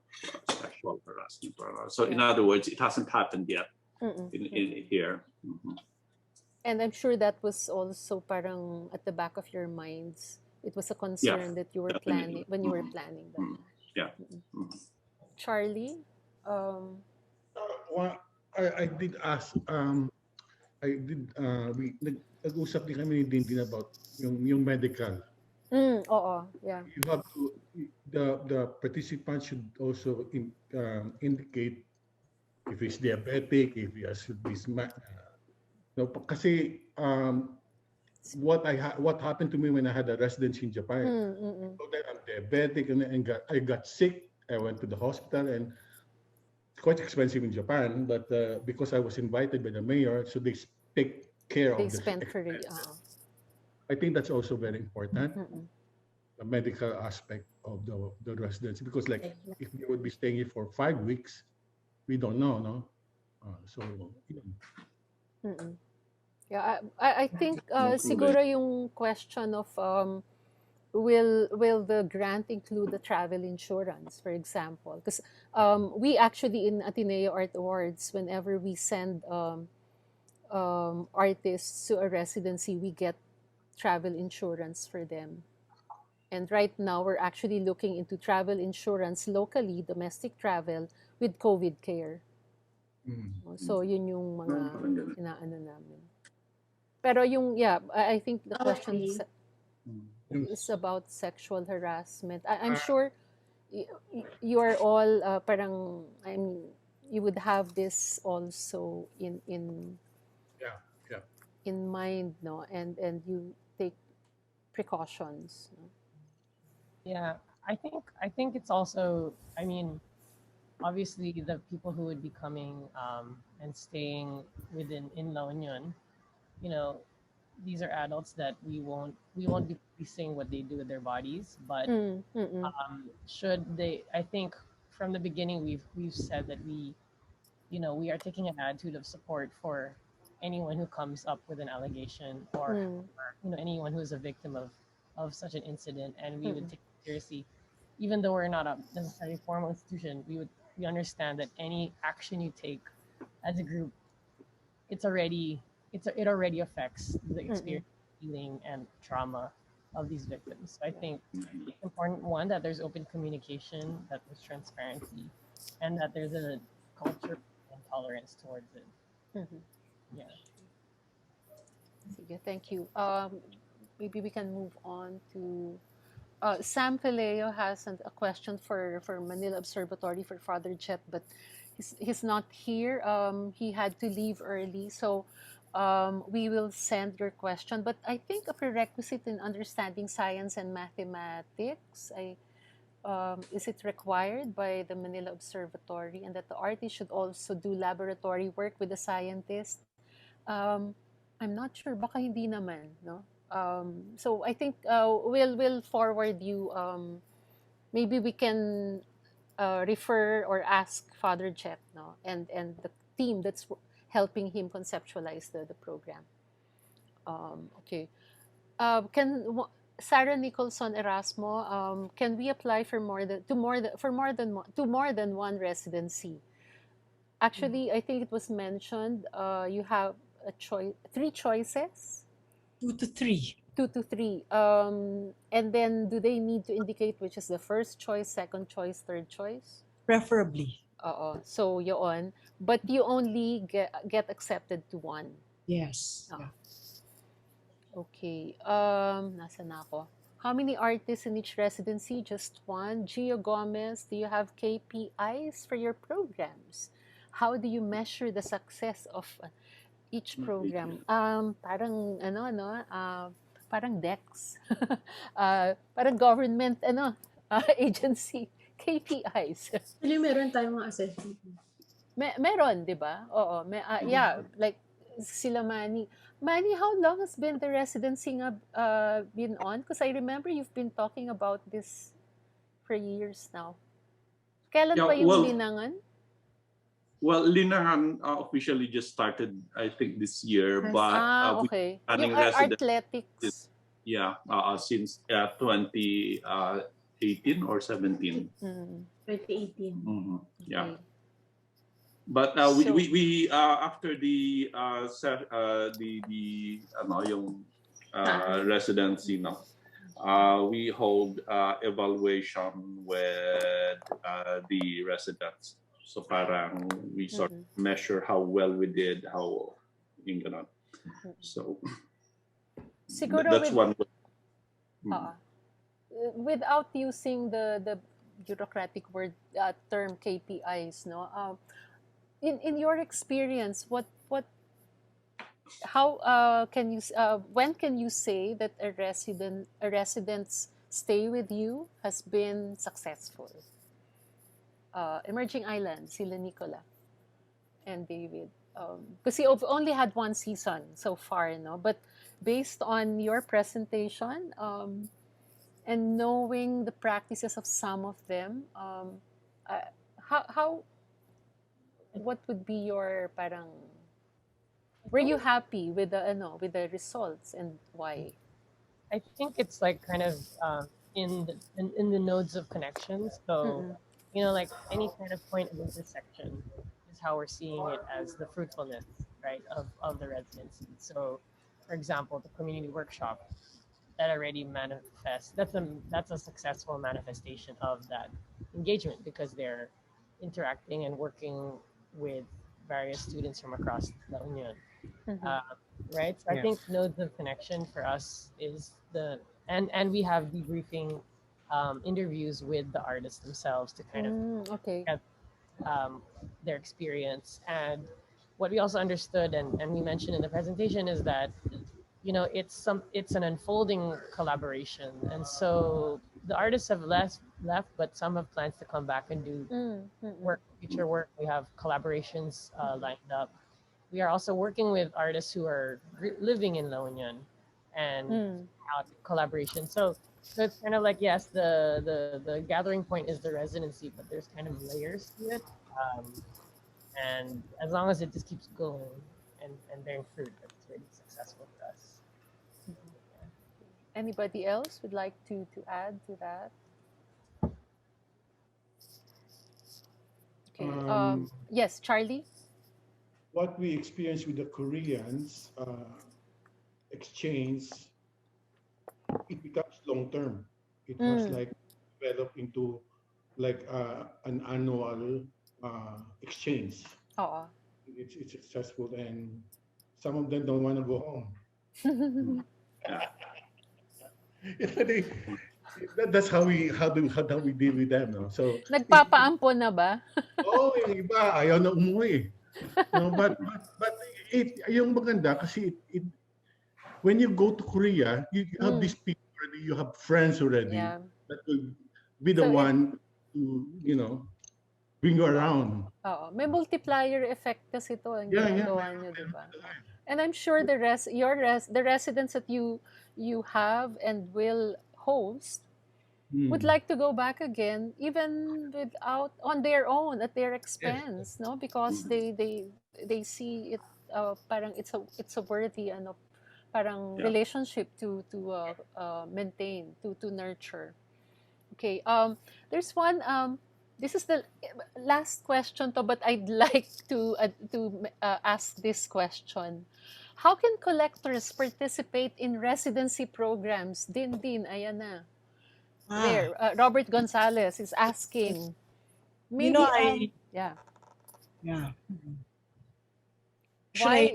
sexual harassment. So in other words, it hasn't happened yet in here. And I'm sure that was also parang at the back of your minds. It was a concern that you were planning when you were planning that. Yeah. Charlie? Well, I did ask, nag-usap din kami din about yung medical. Yeah. You have to, the participant should also indicate if he's diabetic, if he has this, kasi what happened to me when I had a residency in Japan. So that I'm diabetic and I got sick. I went to the hospital and it's quite expensive in Japan, but because I was invited by the mayor, so they take care of the expenses. I think that's also very important, the medical aspect of the residency, because like if we would be staying here for 5 weeks, we don't know, no? Yeah, I think siguro yung question of will the grant include the travel insurance, for example? Because we actually in Ateneo Art Awards, whenever we send artists to a residency, we get travel insurance for them. And right now, we're actually looking into travel insurance locally, domestic travel, with COVID care. So yun yung mga inaano namin. Pero yung, I think the question is about sexual harassment. I'm sure you are all parang, I mean, you would have this also in mind, no? And you take precautions. No? Yeah, I think it's also, I mean, obviously the people who would be coming and staying in La Union, these are adults that we won't be policing what they do with their bodies, but should they, I think from the beginning we've said that we are taking an attitude of support for anyone who comes up with an allegation or anyone who is a victim of such an incident, and we would take it seriously, even though we're not a necessarily formal institution. We understand that any action you take as a group, it already affects the experience, healing, and trauma of these victims. So I think it's important, one, that there's open communication, that there's transparency, and that there's a culture and tolerance towards it. Yeah. Sige, thank you. Maybe we can move on to Sam Fileo has a question for Manila Observatory for Father Jett, but he's not here. He had to leave early. So We will send your question, but I think a prerequisite in understanding science and mathematics, is it required by the Manila Observatory, and that the artist should also do laboratory work with the scientist? Um, I'm not sure, baka hindi naman, no? So I think we'll forward you. Maybe we can refer or ask Father Jett, no, and the team that's helping him conceptualize the program. Okay. Sarah Nicholson Erasmo, can we apply for more than one residency? Actually, I think it was mentioned you have a choice, 3 choices. 2 to 3. 2 to 3. And then do they need to indicate which is the first choice, second choice, third choice? Preferably. So yun. But you only get accepted to one. Yes. Yeah. Okay. Nasa na ako? How many artists in each residency? Just one. Gio Gomez, do you have KPIs for your programs? How do you measure the success of each program? Parang parang DEX. Parang government agency KPIs. Actually, meron tayong mga assessment. Meron, di ba? Oo. Yeah, like sila Manny. Manny, how long has been the residency been on? Because I remember you've been talking about this for years now. Kailan pa yung linangan? Well, Linahan officially just started, I think, this year. But okay. Yung athletics. Yeah, since 2018 or 17. 2018. Mm-hmm. Yeah. Okay. But we after the yung residency, no, we hold evaluation with the residents. So parang we sort of measure how well we did, how yung ganon. So Siguro that's one way. Without using the bureaucratic word term KPIs, no. In your experience, when can you say that a resident's stay with you has been successful? Emerging Islands, sila Nicola and David. Because you've only had one season so far, no? But based on your presentation and knowing the practices of some of them, what would be your parang? Were you happy with the results, and why? I think it's like kind of in the nodes of connections. So like any kind of point of intersection is how we're seeing it as the fruitfulness, right, of the residency. So, for example, the community workshop that already manifests. That's a successful manifestation of that engagement because they're interacting and working with various students from across La Union, right? So I think nodes of connection for us is and we have debriefing interviews with the artists themselves to kind of get their experience. And what we also understood and we mentioned in the presentation is that it's an unfolding collaboration, and so the artists have left, but some have plans to come back and do future work. We have collaborations lined up. We are also working with artists who are living in La Union and out collaboration. So it's kind of like, yes, the gathering point is the residency, but there's kind of layers to it. And as long as it just keeps going and bearing fruit, that's really successful for us. Anybody else would like to add to that? Okay. Yes, Charlie? What we experienced with the Koreans exchange, it becomes long-term. It was like developed into like an annual exchange. It's successful, and some of them don't want to go home. That's how we deal with them. No? So nagpapaampon na ba? Yung iba ayaw na umuwi. No, but yung maganda kasi when you go to Korea, you have these people already, you have friends already Yeah. that will be the So one to, bring you around. Oo, may multiplier effect kasi ito ang Yeah, ginagawa niyo, di ba? And I'm sure the residents that you have and will host would like to go back again, even without on their own at their expense, no? Because they see it parang it's a worthy ano parang relationship to maintain, to nurture. Okay. There's one. This is the last question, to, but I'd like to ask this question. How can collectors participate in residency programs? Din, ayan na. There, Robert Gonzalez is asking. Maybe, yeah. Yeah. Why?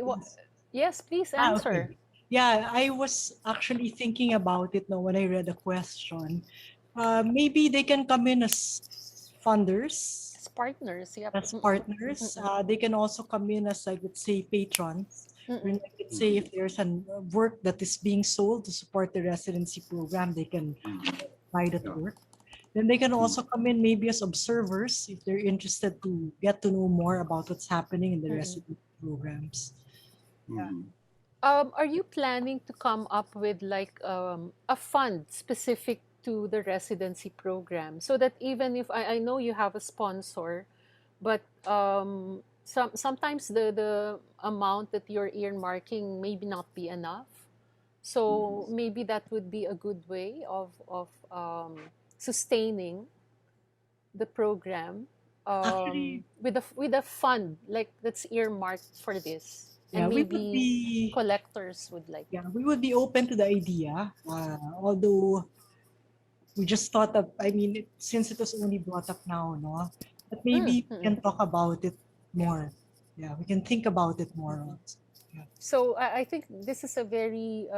Yes, please answer. Okay. Yeah, I was actually thinking about it now when I read the question. Maybe they can come in as funders. As partners, yeah. As partners. They can also come in as, I would say, patrons. When, let's say if there's a work that is being sold to support the residency program, they can buy that work. Then they can also come in maybe as observers if they're interested to get to know more about what's happening in the residency programs. Yeah. Are you planning to come up with like a fund specific to the residency program, so that even if I know you have a sponsor, but sometimes the amount that you're earmarking maybe not be enough, so maybe that would be a good way of sustaining the program with a fund like that's earmarked for this. Yeah, And we would maybe be collectors would like. Yeah, we would be open to the idea. Although we just thought of, I mean, since it was only brought up now, no, but maybe we can talk about it more. Yeah, we can think about it more. Yeah. So I think this is a very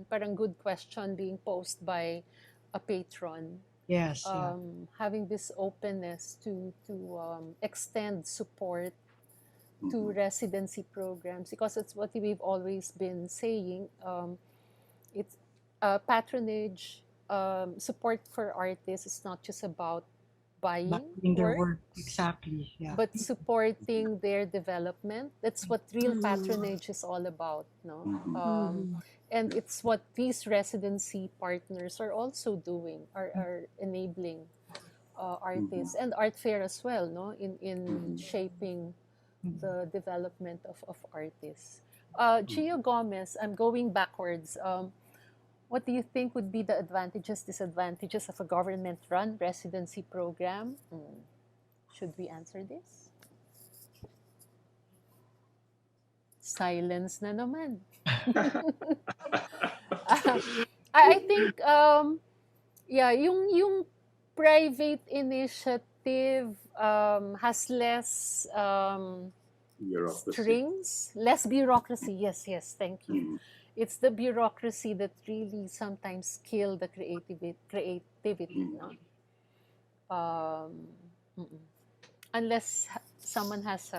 parang good question being posed by a patron. Yes. Having this openness to extend support to residency programs, because it's what we've always been saying. It's patronage, support for artists is not just about buying their work, exactly, yeah, but supporting their development. That's what real patronage is all about, no? And it's what these residency partners are also doing, are enabling artists and art fair as well, no, in shaping the development of artists. Gio Gomez, I'm going backwards. What do you think would be the advantages, disadvantages of a government-run residency program? Should we answer this? Silence na naman. I think, yeah, yung private initiative has less strings, less bureaucracy. Yes, thank you. It's the bureaucracy that really sometimes kill the creativity. No? Unless someone has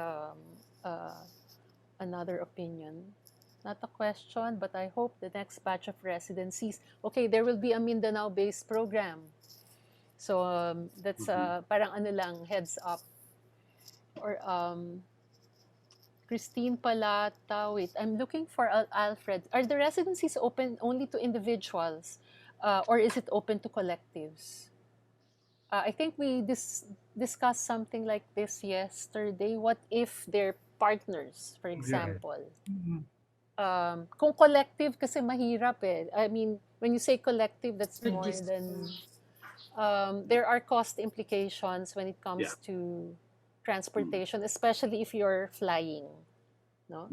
another opinion. Not a question, but I hope the next batch of residencies, okay, there will be a Mindanao-based program. So that's parang ano lang, heads up. Or Christine Palata, wait, I'm looking for Alfred. Are the residencies open only to individuals or is it open to collectives? I think we discussed something like this yesterday. What if they're partners, for example? Kung collective, kasi mahirap eh. I mean, when you say collective, that's more than... there are cost implications when it comes to transportation, especially if you're flying, no?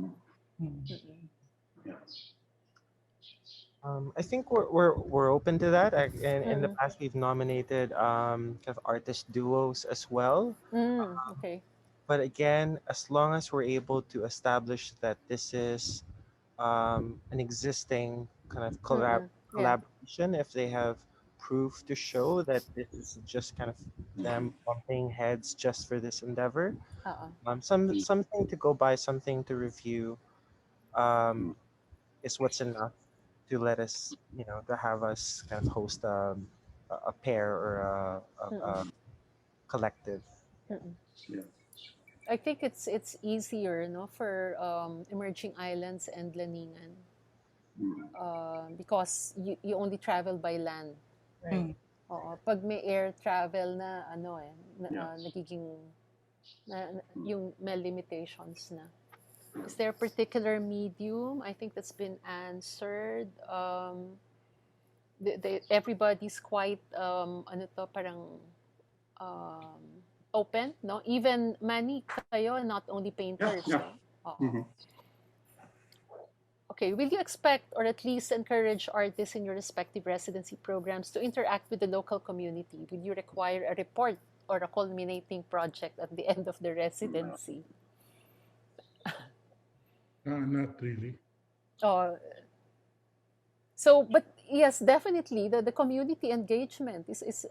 I think we're open to that. In the past, we've nominated kind of artist duos as well. Okay. But again, as long as we're able to establish that this is an existing kind of collaboration, if they have proof to show that this is just kind of them bumping heads just for this endeavor, something to go by, something to review. is what's enough to let us, to have us kind of host a pair or a collective. Yeah. I think it's easier, no, for emerging islands and Laningan, because you only travel by land. Right. Oo, pag may air travel na Yeah. nagiging yung may limitations na. Is there a particular medium? I think that's been answered. Everybody's quite parang open, no? Even Manny, kayo, not only painters, Yeah. no? Oo. Okay, will you expect or at least encourage artists in your respective residency programs to interact with the local community? Will you require a report or a culminating project at the end of the residency? Not really. But yes, definitely, the community engagement is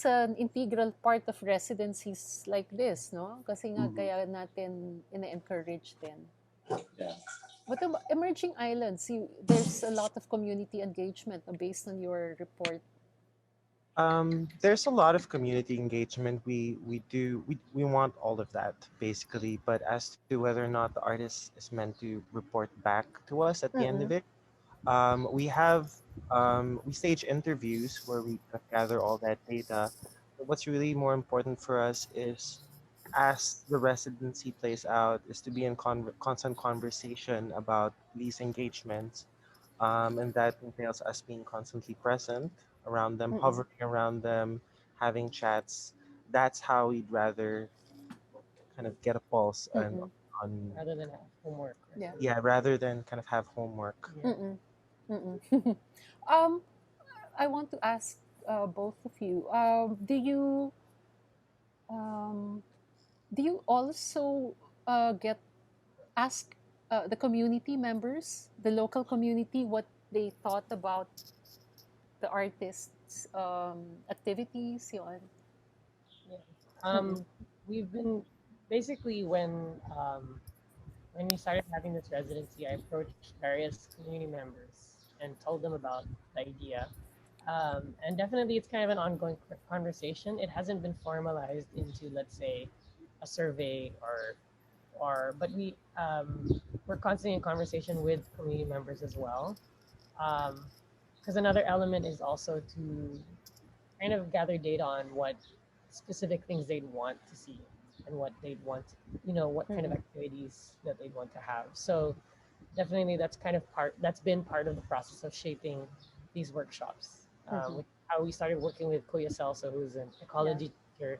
an integral part of residencies like this, no? Kasi nga kaya natin ina-encourage din. Yeah. But the emerging islands, there's a lot of community engagement based on your report. There's a lot of community engagement. We want all of that basically, but as to whether or not the artist is meant to report back to us at the end of it, we stage interviews where we gather all that data. But what's really more important for us is, as the residency plays out, is to be in constant conversation about these engagements, and that entails us being constantly present around them, hovering around them, having chats. That's how we'd rather kind of get a pulse on Rather than have homework. yeah, rather than kind of have homework. I want to ask both of you. Do you also ask the community members, the local community, what they thought about the artists' activities? Yun. We've been basically when we started having this residency, I approached various community members and told them about the idea. And definitely, it's kind of an ongoing conversation. It hasn't been formalized into, let's say, a survey but we're constantly in conversation with community members as well. Because another element is also to kind of gather data on what specific things they'd want to see and what they'd want, what kind of activities that they'd want to have. So definitely that's been part of the process of shaping these workshops. With how we started working with Kuya Celso, who's an ecology teacher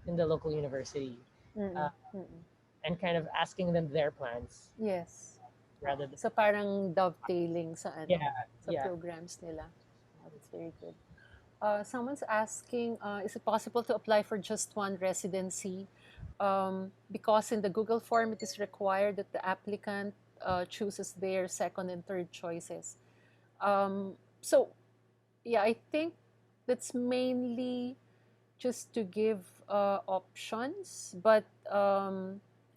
in the local university, and kind of asking them their plans. Yes. Rather than, so parang dovetailing sa sa programs nila. Oh, that's very good. Someone's asking, is it possible to apply for just one residency? Because in the Google form, it is required that the applicant chooses their second and third choices. I think that's mainly just to give options, but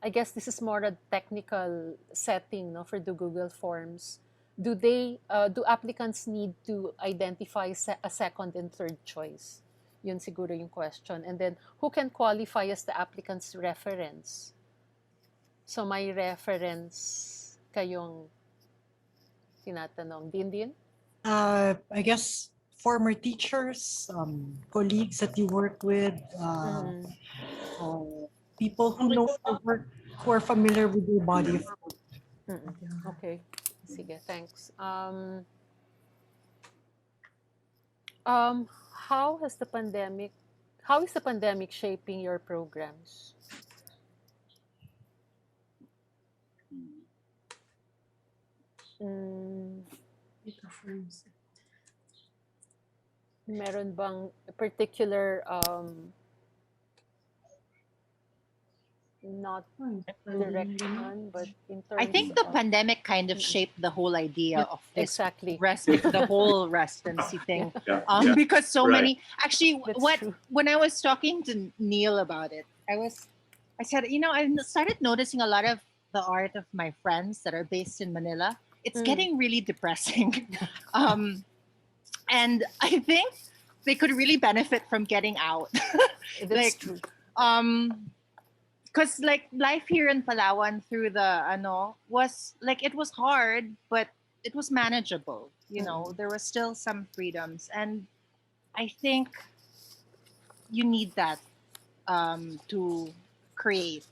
I guess this is more a technical setting, no, for the Google Forms. Do applicants need to identify a second and third choice? Yun siguro yung question. And then, who can qualify as the applicant's reference? So, may reference kayong tinatanong. Din? I guess former teachers, colleagues that you work with, people who know your work, who are familiar with your body of work. Okay. Sige, thanks. How is the pandemic shaping your programs? Meron bang particular not direction, but in terms I think the pandemic kind of shaped the whole idea of this the whole residency thing. Because so many actually when I was talking to Neil about it, I said, I started noticing a lot of the art of my friends that are based in Manila, it's Mm. getting really depressing. And I think they could really benefit from getting out. That's Like, true. Because like life here in Palawan through the was like it was hard, but it was manageable. You know, there was still some freedoms, and I think you need that to create.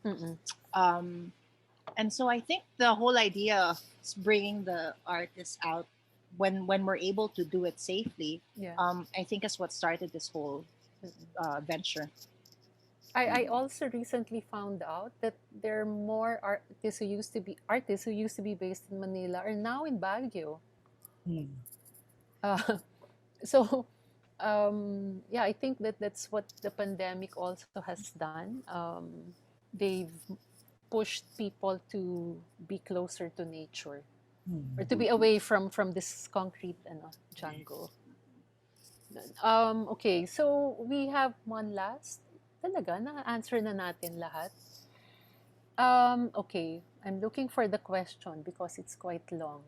Mm-mm. And so I think the whole idea of bringing the artists out when we're able to do it safely, Yeah. I think is what started this whole venture. I also recently found out that there are more artists who used to be based in Manila are now in Baguio. Hmm. So yeah, I think that's what the pandemic also has done. They've pushed people to be closer to nature or to be away from this concrete jungle. Okay, so we have one last. Talaga, na-answer na natin lahat. Okay, I'm looking for the question because it's quite long.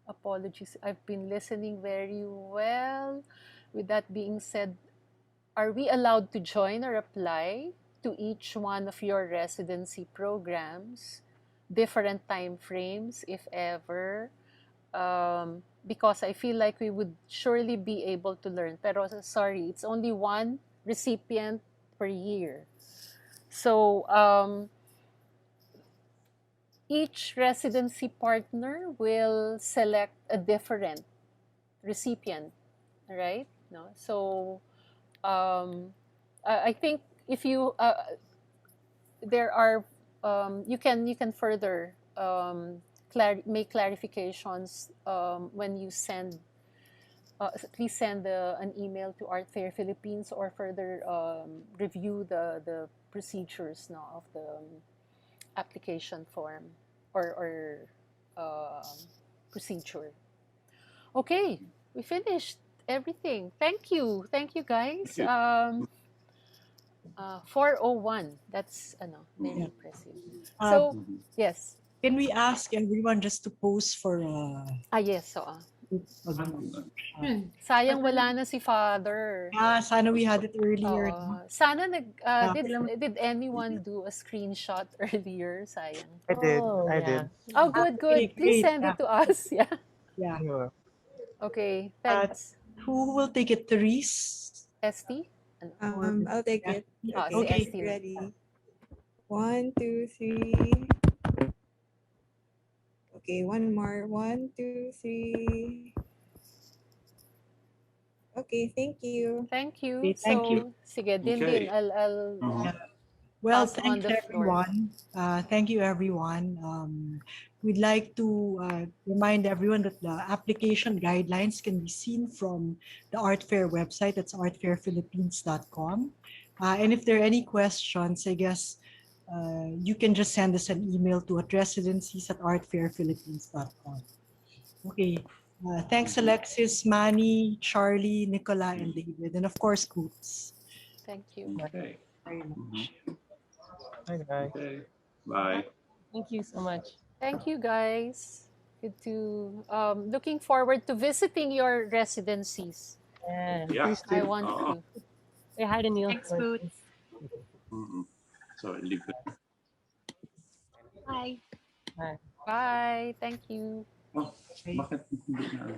Apologies, I've been listening very well. With that being said, are we allowed to join or apply to each one of your residency programs? Different time frames, if ever? Because I feel like we would surely be able to learn. Pero sorry, it's only one recipient per year. So each residency partner will select a different recipient, right? No, so I think if you there are you can further make clarifications when you send. Please send an email to Art Fair Philippines or further review the procedures of the application form or procedure. Okay, we finished everything. Thank you guys. 4:01. That's very Yeah. impressive. Uh, So yes. Can we ask everyone just to post for Yes. So Yun. sayang wala na si Father. sana we had it earlier. Sana did anyone do a screenshot earlier? Sayang. I did. Oh, I yeah. did. Oh, good. Great, Please great, send it to us. Yeah. Yeah. Yeah. Okay. Thanks. Who will take it? Therese? ST? I'll take it. Ah, si Okay. ST. Ready. 1, 2, 3. Okay, one more. 1, 2, 3. Okay, thank you. Thank you. Okay, thank you. Sige, din. Okay. I'll Well, pass on thanks the floor. everyone. Thank you, everyone. We'd like to remind everyone that the application guidelines can be seen from the Art Fair website. That's artfairphilippines.com. And if there are any questions, I guess you can just send us an email to residencies@artfairphilippines.com. Okay. Thanks, Alexis, Manny, Charlie, Nicola, and David, and of course, Coots. Thank you. Okay. Very much. Bye, guys. Okay. Bye. Thank you so much. Thank you, guys. Good to looking forward to visiting your residencies. Yeah. Yeah. Please I do. want to. Say hi to Neil. Thanks, Boots. So, leave it. Bye. Bye. Thank you. Oh, bakit hindi na?